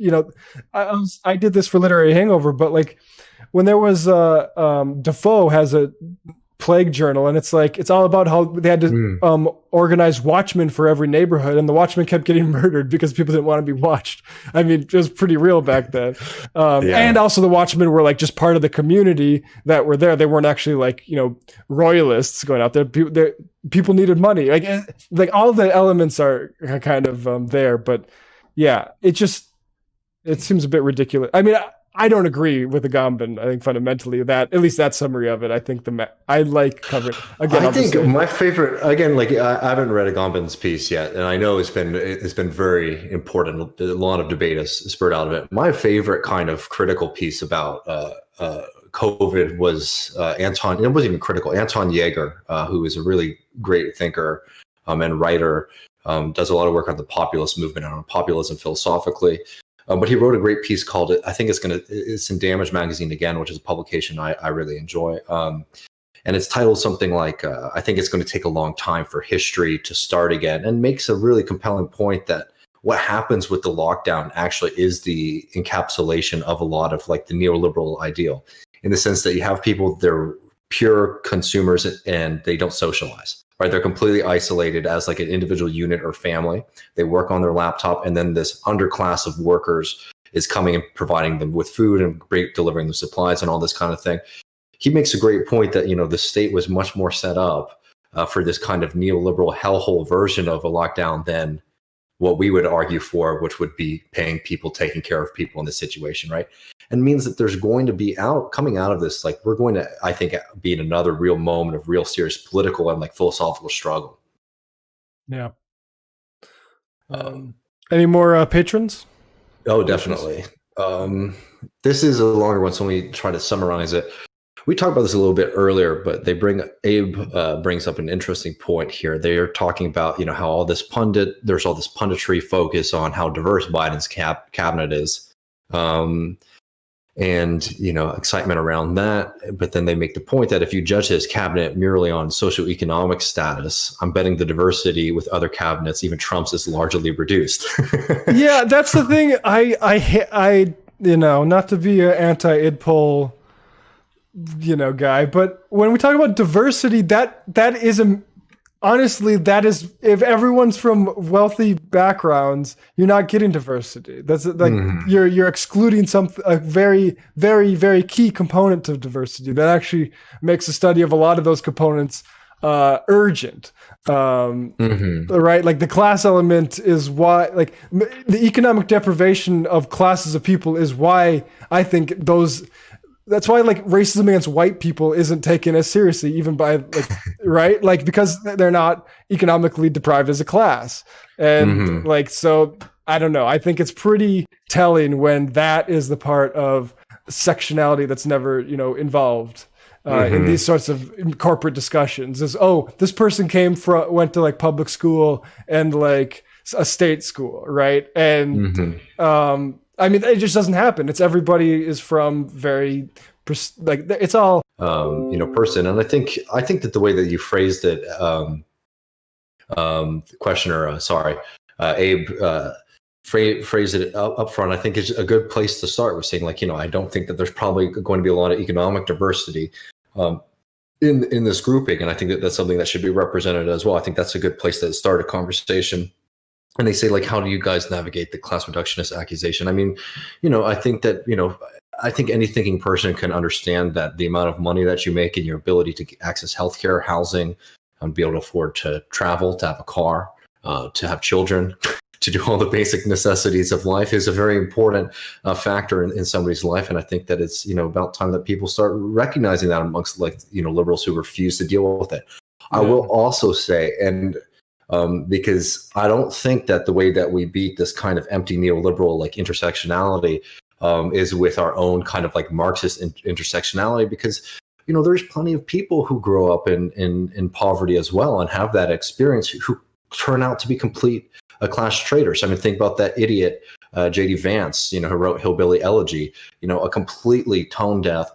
I did this for Literary Hangover, but like when there was Defoe has a plague journal, and it's like it's all about how they had to organize watchmen for every neighborhood, and the watchmen kept getting murdered because people didn't want to be watched. I mean, it was pretty real back then. And also the watchmen were like just part of the community that were there. They weren't actually like, you know, royalists going out there. People needed money. Like all of the elements are kind of there, but yeah, it seems a bit ridiculous. I mean, I don't agree with Agamben. I think fundamentally that, at least that summary of it, I think I like covering. Again, I think my favorite, again, like I haven't read Agamben's piece yet, and I know it's been very important. A lot of debate has spurred out of it. My favorite kind of critical piece about COVID was Anton. It wasn't even critical. Anton Jaeger, who is a really great thinker and writer, does a lot of work on the populist movement and on populism philosophically. But he wrote a great piece called it's in Damage Magazine again, which is a publication I really enjoy. And it's titled something like, I think it's going to take a long time for history to start again, and makes a really compelling point that what happens with the lockdown actually is the encapsulation of a lot of like the neoliberal ideal, in the sense that you have people, they're pure consumers and they don't socialize. Right, they're completely isolated as like an individual unit or family. They work on their laptop, and then this underclass of workers is coming and providing them with food and delivering them supplies and all this kind of thing. He makes a great point that, you know, the state was much more set up for this kind of neoliberal hellhole version of a lockdown than what we would argue for, which would be paying people, taking care of people in this situation, right? And means that there's going to be coming out of this, like we're going to, I think, be in another real moment of real serious political and like philosophical struggle. Yeah. Any more patrons? Oh, definitely. This is a longer one, so let me try to summarize it. We talked about this a little bit earlier, but Abe brings up an interesting point here. They are talking about, you know, how there's all this punditry focus on how diverse Biden's cabinet is. And, you know, excitement around that. But then they make the point that if you judge his cabinet merely on socioeconomic status, I'm betting the diversity with other cabinets, even Trump's, is largely reduced. Yeah, that's the thing. I you know, not to be an anti-IDPOL, you know, guy, but when we talk about diversity, that is honestly, that is, if everyone's from wealthy backgrounds, you're not getting diversity. That's like you're excluding a very, very, very key component to diversity that actually makes the study of a lot of those components urgent. Right? Like the class element is why, like the economic deprivation of classes of people is why I think that's why like racism against white people isn't taken as seriously, even by like, right? Like, because they're not economically deprived as a class. And like, so I don't know. I think it's pretty telling when that is the part of sectionality that's never, you know, involved in these sorts of corporate discussions. Is, oh, this person went to like public school and like a state school, right? And I mean, it just doesn't happen. It's everybody is from very, like, it's all, you know, person. And I think that the way that you phrased it, the questioner, Abe, phrased it up front, I think is a good place to start with saying, like, you know, I don't think that there's probably going to be a lot of economic diversity in this grouping. And I think that that's something that should be represented as well. I think that's a good place to start a conversation. And they say, like, how do you guys navigate the class reductionist accusation? I mean, you know, I think that, you know, I think any thinking person can understand that the amount of money that you make and your ability to access healthcare, housing, and be able to afford to travel, to have a car, to have children, to do all the basic necessities of life is a very important factor in somebody's life. And I think that it's, you know, about time that people start recognizing that amongst, like, you know, liberals who refuse to deal with it. I will also say, and because I don't think that the way that we beat this kind of empty neoliberal like intersectionality is with our own kind of like Marxist intersectionality, because, you know, there's plenty of people who grow up in poverty as well and have that experience who turn out to be complete class traitors. I mean, think about that idiot J.D. Vance, you know, who wrote Hillbilly Elegy, you know, a completely tone deaf,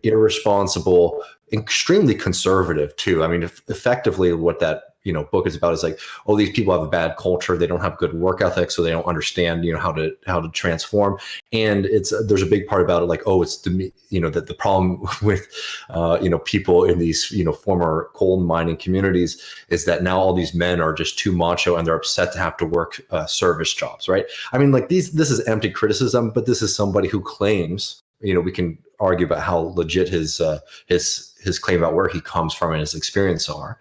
irresponsible, extremely conservative too. I mean, effectively, what that book is about is like, oh, these people have a bad culture, they don't have good work ethic, so they don't understand how to transform. And there's a big part about it, like, oh, it's that the problem with people in these former coal mining communities is that now all these men are just too macho and they're upset to have to work service jobs, right? I mean, like this is empty criticism, but this is somebody who claims, we can argue about how legit his claim about where he comes from and his experience are,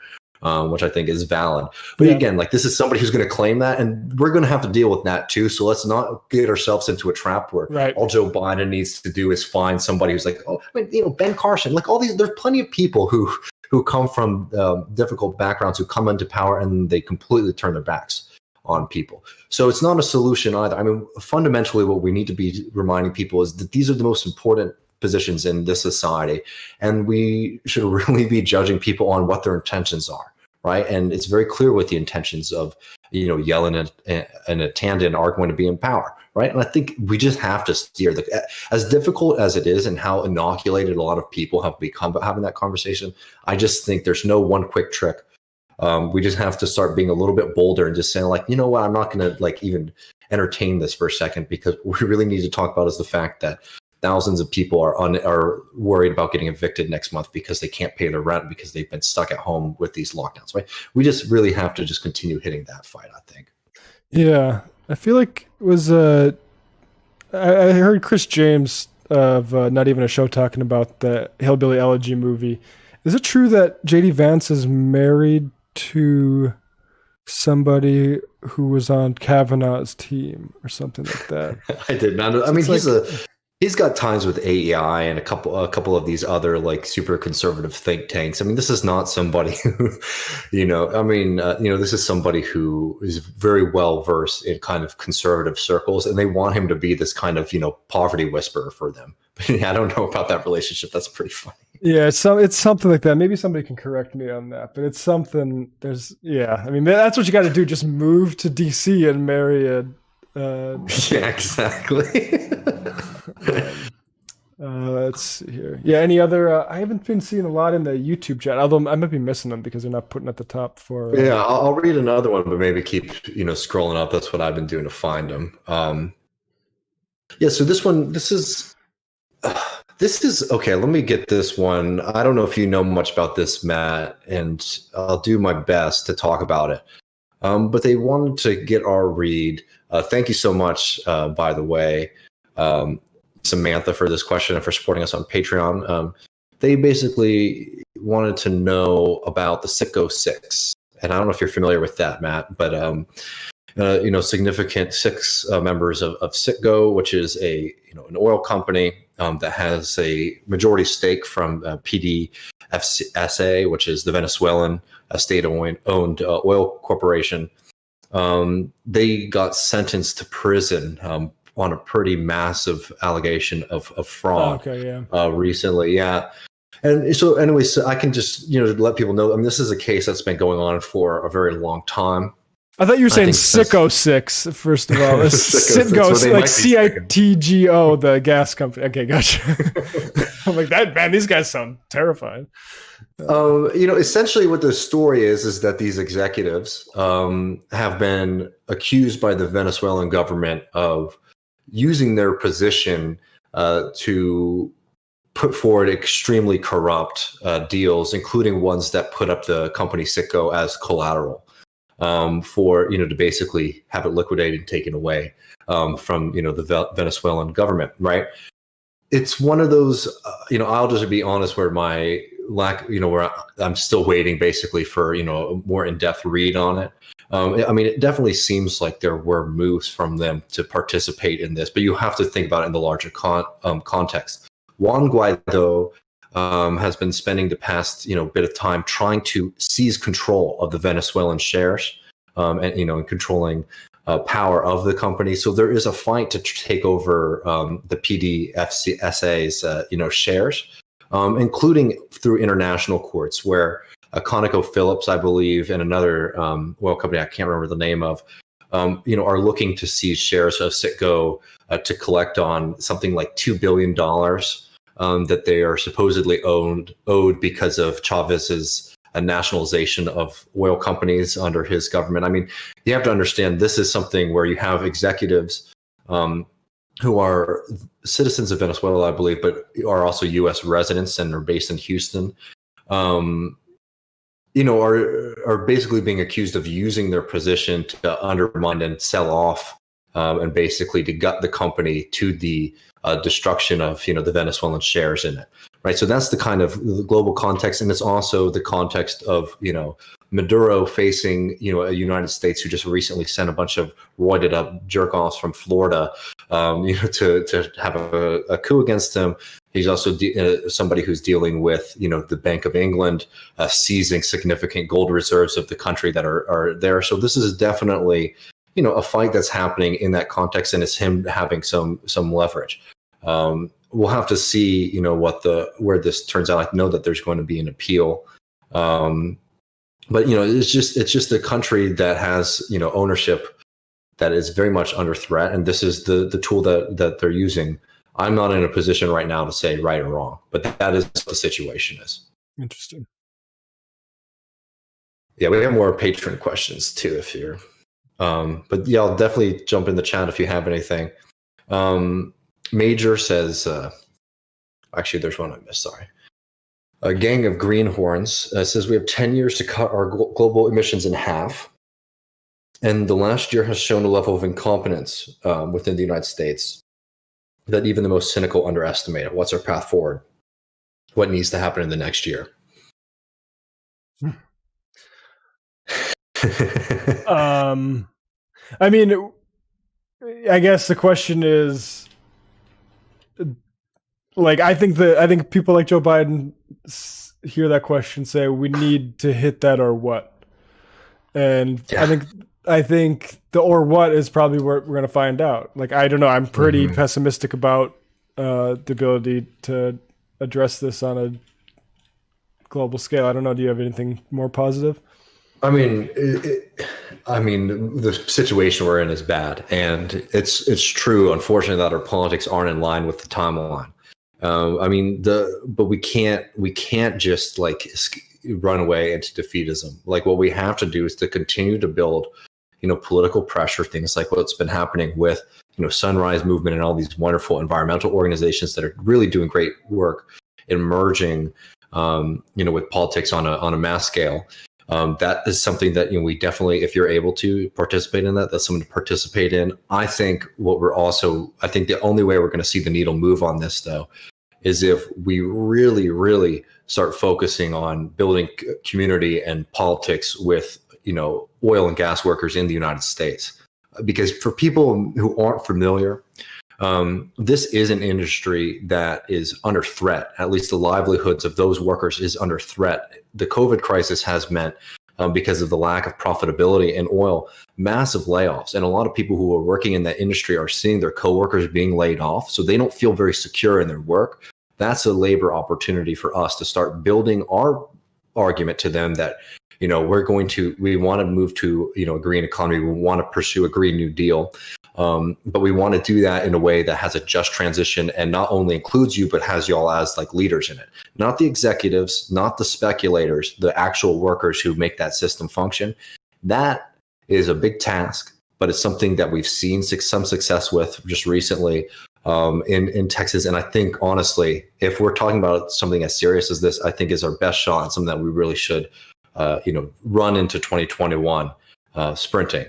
which I think is valid. But again, like, this is somebody who's going to claim that, and we're going to have to deal with that too. So let's not get ourselves into a trap where all Joe Biden needs to do is find somebody who's like, oh, Ben Carson, like all these. There's plenty of people who come from difficult backgrounds who come into power and they completely turn their backs on people. So it's not a solution either. I mean, fundamentally, what we need to be reminding people is that these are the most important positions in this society, and we should really be judging people on what their intentions are, right? And it's very clear what the intentions of Yellen and Tandon are going to be in power, right? And I think we just have to steer as difficult as it is and how inoculated a lot of people have become about having that conversation. I just think there's no one quick trick. We just have to start being a little bit bolder and just saying, like, you know what, I'm not going to like even entertain this for a second, because what we really need to talk about is the fact that thousands of people are worried about getting evicted next month because they can't pay their rent because they've been stuck at home with these lockdowns, right? We just really have to just continue hitting that fight, I think. Yeah, I feel like it was I heard Chris James of Not Even a Show talking about the Hillbilly Elegy movie. Is it true that JD Vance is married to somebody who was on Kavanaugh's team or something like that? I did not know. I mean, he's got ties with AEI and a couple of these other like super conservative think tanks. I mean, this is not somebody who, this is somebody who is very well versed in kind of conservative circles, and they want him to be this kind of, poverty whisperer for them. But I don't know about that relationship. That's pretty funny. Yeah, it's something like that. Maybe somebody can correct me on that, but it's something. I mean, that's what you got to do. Just move to DC and marry a. Yeah, exactly. Let's see here. Yeah, any other? I haven't been seeing a lot in the YouTube chat, although I might be missing them because they're not putting at the top for. Yeah, I'll read another one, but maybe keep scrolling up. That's what I've been doing to find them. So this is okay. Let me get this one. I don't know if you know much about this, Matt, and I'll do my best to talk about it. But they wanted to get our read. Thank you so much, by the way, Samantha, for this question and for supporting us on Patreon. They basically wanted to know about the Citgo 6. And I don't know if you're familiar with that, Matt, but significant 6 members of Citgo, which is an oil company that has a majority stake from PDVSA, which is the Venezuelan state-owned oil corporation. They got sentenced to prison on a pretty massive allegation of fraud recently. Yeah. And so anyways, I can just, let people know, I mean, this is a case that's been going on for a very long time. I thought you were saying Citgo 6, first of all. Citgo, like CITGO, the gas company. Okay, gotcha. I'm like, man, these guys sound terrifying. Essentially what the story is that these executives have been accused by the Venezuelan government of using their position to put forward extremely corrupt deals, including ones that put up the company Citgo as collateral. For to basically have it liquidated and taken away from the Venezuelan government, right? It's one of those I'll just be honest, where my where I'm still waiting basically for a more in-depth read on it. I mean, it definitely seems like there were moves from them to participate in this, but you have to think about it in the larger context. Juan Guaido has been spending the past bit of time trying to seize control of the Venezuelan shares and controlling power of the company. So there is a fight to take over the PDVSA's shares, including through international courts, where ConocoPhillips, I believe, and another oil company I can't remember the name of, are looking to seize shares of Citgo to collect on something like $2 billion that they are supposedly owed because of Chavez's nationalization of oil companies under his government. I mean, you have to understand this is something where you have executives who are citizens of Venezuela, I believe, but are also U.S. residents and are based in Houston. Are basically being accused of using their position to undermine and sell off, and basically to gut the company to the destruction of the Venezuelan shares in it, right? So that's the kind of the global context, and it's also the context of Maduro facing a United States who just recently sent a bunch of roided up jerk offs from Florida, to have a coup against him. He's also somebody who's dealing with, the Bank of England seizing significant gold reserves of the country that are there. So this is definitely, a fight that's happening in that context, and it's him having some leverage. We'll have to see, where this turns out. I know that there's going to be an appeal, but it's just a country that has ownership that is very much under threat, and this is the tool that they're using. I'm not in a position right now to say right or wrong, but that is what the situation is. Interesting. Yeah, we have more patron questions too, if you're. But yeah, I'll definitely jump in the chat if you have anything. Major says, actually, there's one I missed. Sorry. A gang of greenhorns says we have 10 years to cut our global emissions in half, and the last year has shown a level of incompetence within the United States that even the most cynical underestimate it. What's our path forward? What needs to happen in the next year? I mean, I guess the question is, like, I think people like Joe Biden hear that question, say we need to hit that or what, and yeah. I think the or what is probably where we're going to find out. Like, I don't know. I'm pretty pessimistic about the ability to address this on a global scale. I don't know. Do you have anything more positive? I mean, the situation we're in is bad, and it's true, unfortunately, that our politics aren't in line with the timeline. But we can't just run away into defeatism. Like, what we have to do is to continue to build, political pressure, things like what's been happening with, Sunrise Movement and all these wonderful environmental organizations that are really doing great work emerging, with politics on a mass scale. That is something that we definitely, if you're able to participate in that's something to participate in. I think the only way we're going to see the needle move on this, though, is if we really, really start focusing on building community and politics with, oil and gas workers in the United States. Because for people who aren't familiar, this is an industry that is under threat. At least the livelihoods of those workers is under threat. The COVID crisis has meant, because of the lack of profitability in oil, massive layoffs. And a lot of people who are working in that industry are seeing their coworkers being laid off. So they don't feel very secure in their work. That's a labor opportunity for us to start building our argument to them that, we want to move to, a green economy. We want to pursue a Green New Deal. But we want to do that in a way that has a just transition and not only includes you, but has y'all as leaders in it. Not the executives, not the speculators, the actual workers who make that system function. That is a big task, but it's something that we've seen some success with just recently in Texas. And I think, honestly, if we're talking about something as serious as this, I think is our best shot and something that we really should, run into 2021 sprinting.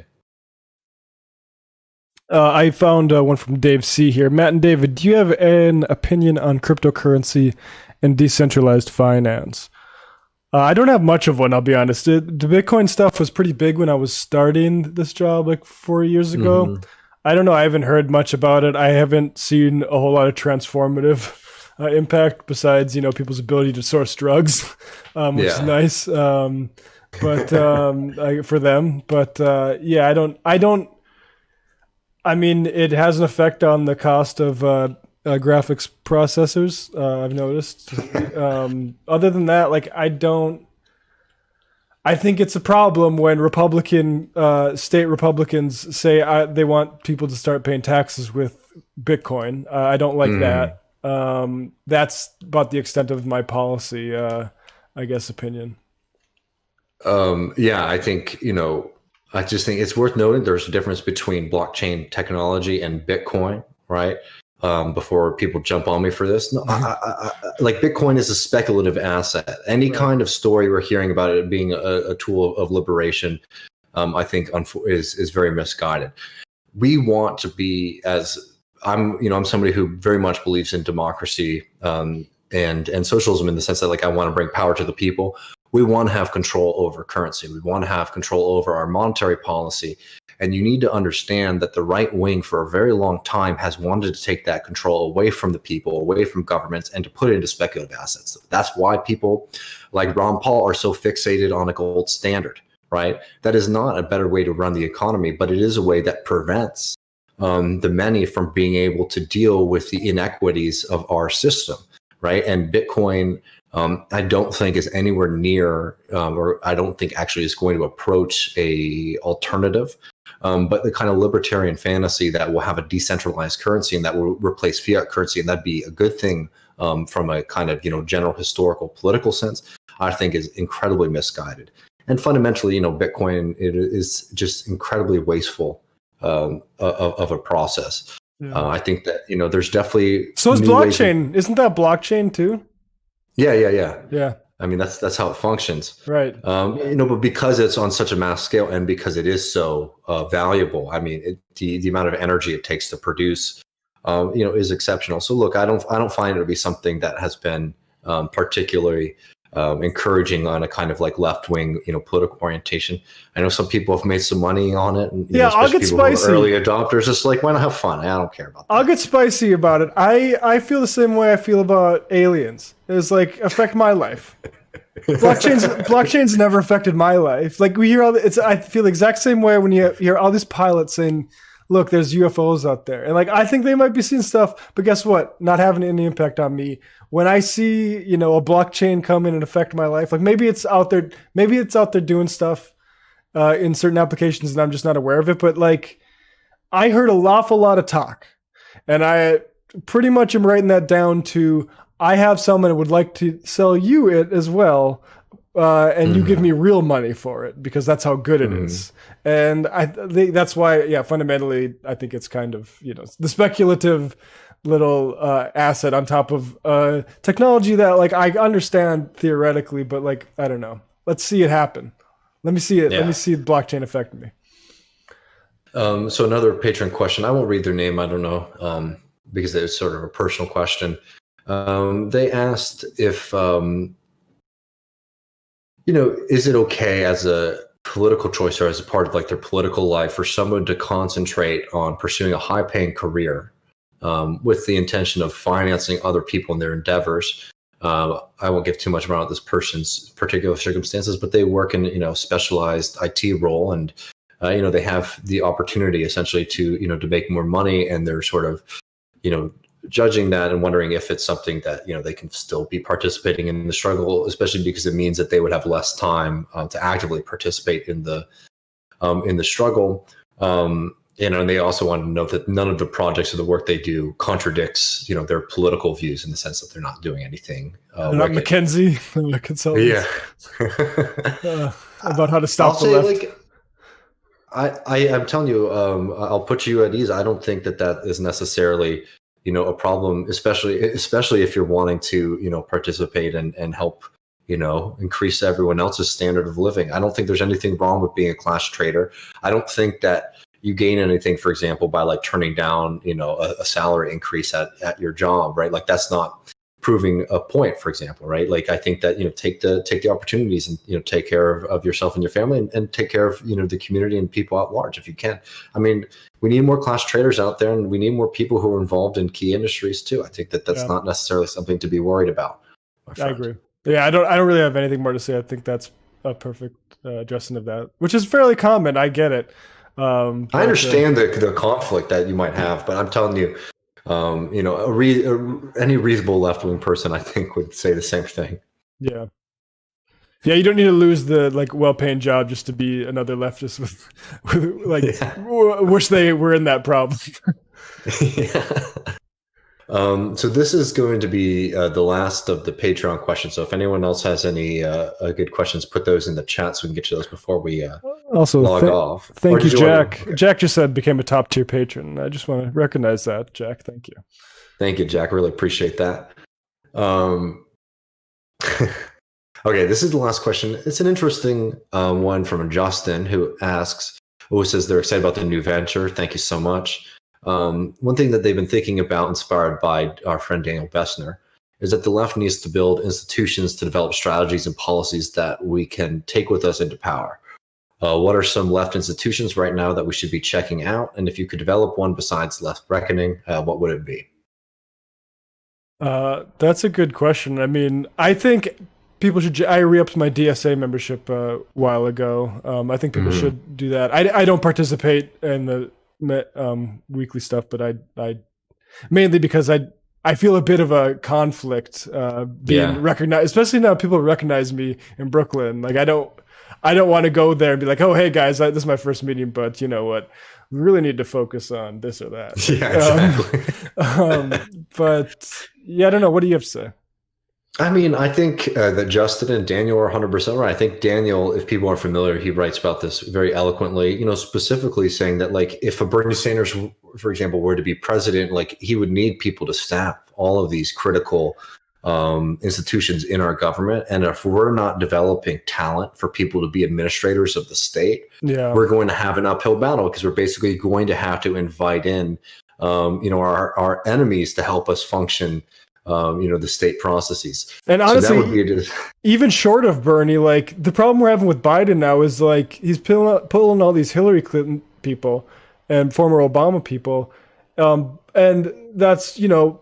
I found one from Dave C. here. Matt and David, do you have an opinion on cryptocurrency and decentralized finance? I don't have much of one, I'll be honest. The Bitcoin stuff was pretty big when I was starting this job 4 years ago. Mm-hmm. I don't know. I haven't heard much about it. I haven't seen a whole lot of transformative impact besides, people's ability to source drugs, which is nice. But for them. But I mean, it has an effect on the cost of graphics processors, I've noticed. Other than that, I think it's a problem when state Republicans say they want people to start paying taxes with Bitcoin. I don't like that. That's about the extent of my policy, I guess, opinion. Yeah, I think, I just think it's worth noting there's a difference between blockchain technology and Bitcoin, right? Before people jump on me for this, no, like Bitcoin is a speculative asset. Any kind of story we're hearing about it being a tool of liberation, I think is very misguided. We want to be I'm somebody who very much believes in democracy and socialism in the sense that like I want to bring power to the people. We want to have control over currency. We want to have control over our monetary policy. And you need to understand that the right wing for a very long time has wanted to take that control away from the people, away from governments, and to put it into speculative assets. That's why people like Ron Paul are so fixated on a gold standard, right? That is not a better way to run the economy, but it is a way that prevents the many from being able to deal with the inequities of our system, right? And Bitcoin, I don't think is anywhere near, or I don't think actually is going to approach a alternative. But the kind of libertarian fantasy that will have a decentralized currency and that will replace fiat currency, and that'd be a good thing from a kind of general historical political sense, I think is incredibly misguided. And fundamentally, Bitcoin, it is just incredibly wasteful of a process. Yeah. I think that there's definitely so is blockchain. Isn't that blockchain too? Yeah. I mean, that's how it functions. Right. But because it's on such a mass scale and because it is so valuable, I mean, the amount of energy it takes to produce, is exceptional. So look, I don't find it to be something that has been particularly encouraging on a kind of like left-wing, political orientation. I know some people have made some money on it. And, I'll get spicy. Early adopters, just like, why not have fun? I don't care about that. I'll get spicy about it. I feel the same way I feel about aliens. It's like affect my life. Blockchain's never affected my life. Like we hear I feel the exact same way when you hear all these pilots saying, look, there's UFOs out there. And like, I think they might be seeing stuff, but guess what? Not having any impact on me. When I see, a blockchain come in and affect my life, like maybe it's out there doing stuff in certain applications and I'm just not aware of it. But like, I heard an awful lot of talk and I pretty much am writing that down to, I have someone that would like to sell you it as well. And you give me real money for it because that's how good it is. And I think that's why, fundamentally, I think it's kind of, the speculative little asset on top of technology that like I understand theoretically, but like, I don't know. Let's see it happen. Let me see it. Yeah. Let me see the blockchain affect me. So another patron question. I won't read their name. I don't know because it's sort of a personal question. They asked if, is it okay as a political choice or as a part of like their political life for someone to concentrate on pursuing a high-paying career with the intention of financing other people in their endeavors? I won't give too much about this person's particular circumstances, but they work in specialized IT role, and they have the opportunity essentially to make more money, and they're sort of judging that and wondering if it's something that they can still be participating in the struggle, especially because it means that they would have less time to actively participate in the struggle. And they also want to note that none of the projects or the work they do contradicts their political views in the sense that they're not doing anything. They're not McKinsey consultants. Yeah. About how to stop the left. Like, I'm telling you, I'll put you at ease. I don't think that is necessarily a problem, especially if you're wanting to, participate and help, increase everyone else's standard of living. I don't think there's anything wrong with being a class trader. I don't think that you gain anything, for example, by like turning down, a salary increase at your job, right? Like that's not proving a point, for example, right? Like I think that, take the opportunities and, take care of yourself and your family and take care of, the community and people at large if you can. I mean, we need more class traders out there and we need more people who are involved in key industries too. I think that's not necessarily something to be worried about. I agree. Yeah. I don't really have anything more to say. I think that's a perfect addressing of that, which is fairly common. I get it. I understand the conflict that you might have, but I'm telling you, any reasonable left-wing person, I think, would say the same thing. Yeah. Yeah, you don't need to lose the like well-paying job just to be another leftist with wish they were in that problem. Yeah. So this is going to be the last of the Patreon questions. So if anyone else has any good questions, put those in the chat so we can get to those before we Also, log off. Thank you, Jack. Okay. Jack just said became a top tier patron. I just want to recognize that, Jack. Thank you. Thank you, Jack. Really appreciate that. Okay, this is the last question. It's an interesting one from Justin, who says they're excited about the new venture. Thank you so much. One thing that they've been thinking about, inspired by our friend Daniel Bessner, is that the left needs to build institutions to develop strategies and policies that we can take with us into power. What are some left institutions right now that we should be checking out? And if you could develop one besides Left Reckoning, what would it be? That's a good question. I mean, I think people should. I re-upped my DSA membership a while ago. I think people should do that. I don't participate in the weekly stuff, but I mainly because I feel a bit of a conflict being recognized, especially now people recognize me in Brooklyn. Like I don't want to go there and be like, oh hey guys, this is my first meeting, but you know what, we really need to focus on this or that. Yeah, exactly. But yeah, I don't know. What do you have to say? I mean, I think that Justin and Daniel are 100% right. I think Daniel, if people are familiar, he writes about this very eloquently, specifically saying that, like, if a Bernie Sanders, for example, were to be president, like, he would need people to staff all of these critical institutions in our government. And if we're not developing talent for people to be administrators of the state, we're going to have an uphill battle, because we're basically going to have to invite in, our enemies to help us function the state processes. And honestly, even short of Bernie, like the problem we're having with Biden now is like he's pulling all these Hillary Clinton people and former Obama people, and that's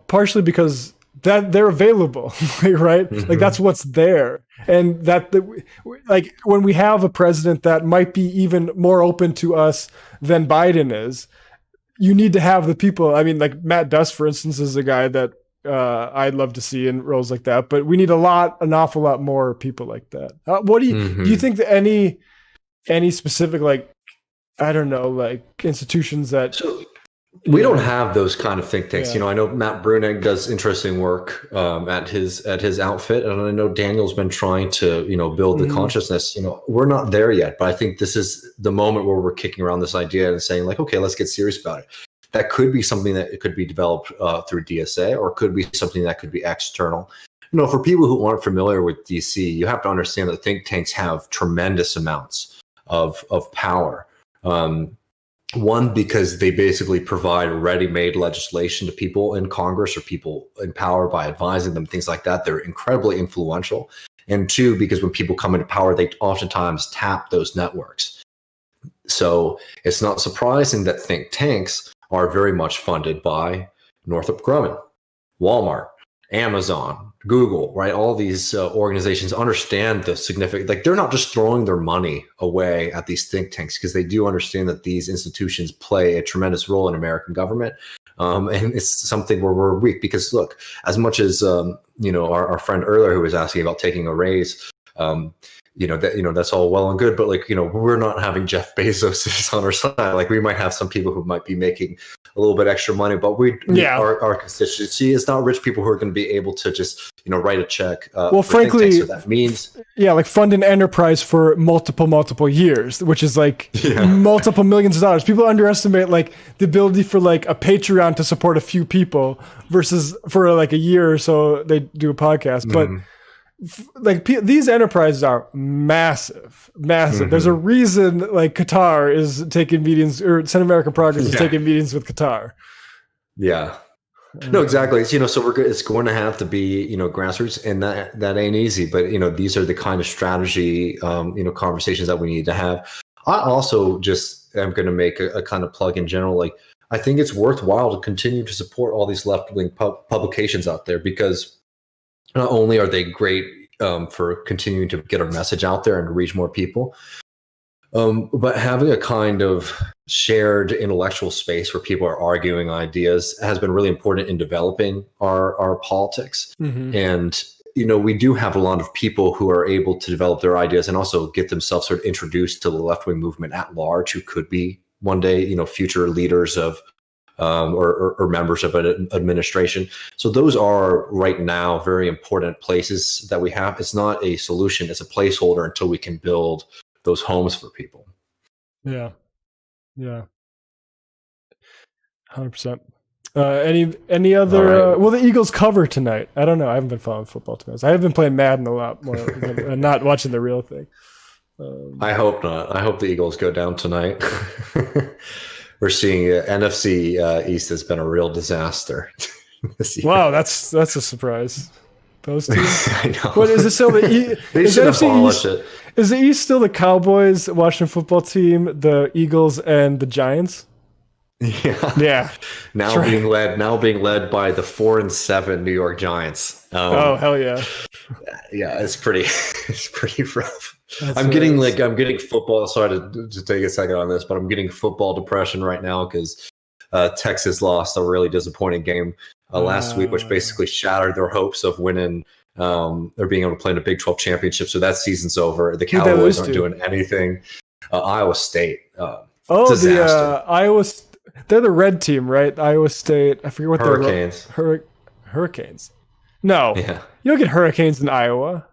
partially because that they're available, right? Mm-hmm. Like that's what's there, and like when we have a president that might be even more open to us than Biden is, you need to have the people. I mean, like Matt Duss, for instance, is a guy that I'd love to see in roles like that, but we need an awful lot more people like that. What do you think that any specific, like, I don't know, like institutions that we don't have those kind of think tanks. I know Matt Brunig does interesting work at his outfit, and I know Daniel's been trying to build the consciousness. We're not there yet, but I think this is the moment where we're kicking around this idea and saying, like, okay, let's get serious about it. That could be something that it could be developed through DSA, or could be something that could be external. For people who aren't familiar with DC, you have to understand that think tanks have tremendous amounts of power. One, because they basically provide ready-made legislation to people in Congress or people in power by advising them, things like that. They're incredibly influential. And two, because when people come into power, they oftentimes tap those networks. So it's not surprising that think tanks are very much funded by Northrop Grumman, Walmart, Amazon, Google, right? All these organizations understand the significant, like they're not just throwing their money away at these think tanks, because they do understand that these institutions play a tremendous role in American government. And it's something where we're weak, because look, as much as, our friend earlier who was asking about taking a raise, that's all well and good, but we're not having Jeff Bezos on our side. Like we might have some people who might be making a little bit extra money, but our constituency is not rich people who are going to be able to just write a check. Well, frankly, so that means like fund an enterprise for multiple years, which is like multiple millions of dollars. People underestimate like the ability for like a Patreon to support a few people versus for like a year or so they do a podcast, but. Like these enterprises are massive. There's a reason like Qatar is taking meetings, or Center American Progress is taking meetings with Qatar. No, exactly. So it's going to have to be grassroots, and that ain't easy, but these are the kind of strategy conversations that we need to have. I also just am going to make a kind of plug in general. Like I think it's worthwhile to continue to support all these left-wing publications out there, because not only are they great for continuing to get our message out there and to reach more people, but having a kind of shared intellectual space where people are arguing ideas has been really important in developing our politics. And we do have a lot of people who are able to develop their ideas and also get themselves sort of introduced to the left-wing movement at large, who could be one day future leaders of or members of an administration. So those are right now very important places that we have. It's not a solution; it's a placeholder until we can build those homes for people. Yeah, 100%. Any other? Right. Will the Eagles cover tonight? I don't know. I haven't been following football tonight. I have been playing Madden a lot more, and not watching the real thing. I hope not. I hope the Eagles go down tonight. We're seeing NFC East has been a real disaster. Wow, that's a surprise. Those two. I know. What is it still? They should abolish it. Is the East still the Cowboys, Washington football team, the Eagles, and the Giants? Yeah. Now being led by the 4-7 New York Giants. Oh hell yeah. Yeah, it's pretty rough. I'm getting football. Sorry to take a second on this, but I'm getting football depression right now because Texas lost a really disappointing game last week, which basically shattered their hopes of winning. They're being able to play in a Big 12 championship. So that season's over. The Cowboys aren't doing anything. Iowa State. The Iowa. They're the red team, right? Iowa State. I forget what Hurricanes. Hurricanes. No, yeah. You don't get hurricanes in Iowa.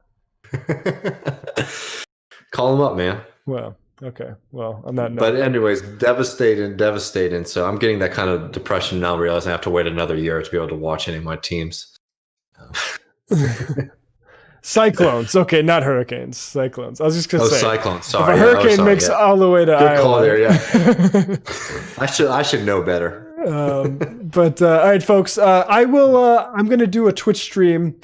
Call them up, man. Well, okay. Well, on that note. But anyways, devastating. So I'm getting that kind of depression now, realizing I have to wait another year to be able to watch any of my teams. Cyclones. Okay, not hurricanes. Cyclones. I was just going to say. Cyclones. Sorry. If a hurricane makes all the way to Iowa. Good call there, yeah. I should know better. But all right, folks. I'm going to do a Twitch stream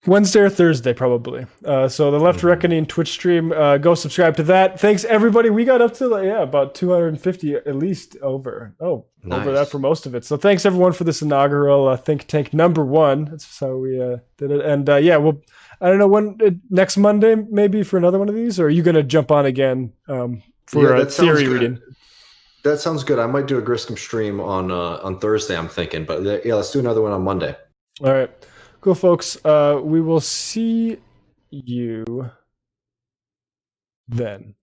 Wednesday or Thursday, probably. So the Left Reckoning Twitch stream, go subscribe to that. Thanks, everybody. We got up to about 250 at least over that for most of it. So thanks, everyone, for this inaugural Think Tank #1. That's how we did it. And I don't know when, next Monday maybe for another one of these, or are you going to jump on again for a theory reading? That sounds good. I might do a Griscom stream on Thursday, I'm thinking. But let's do another one on Monday. All right. Cool, folks. We will see you then.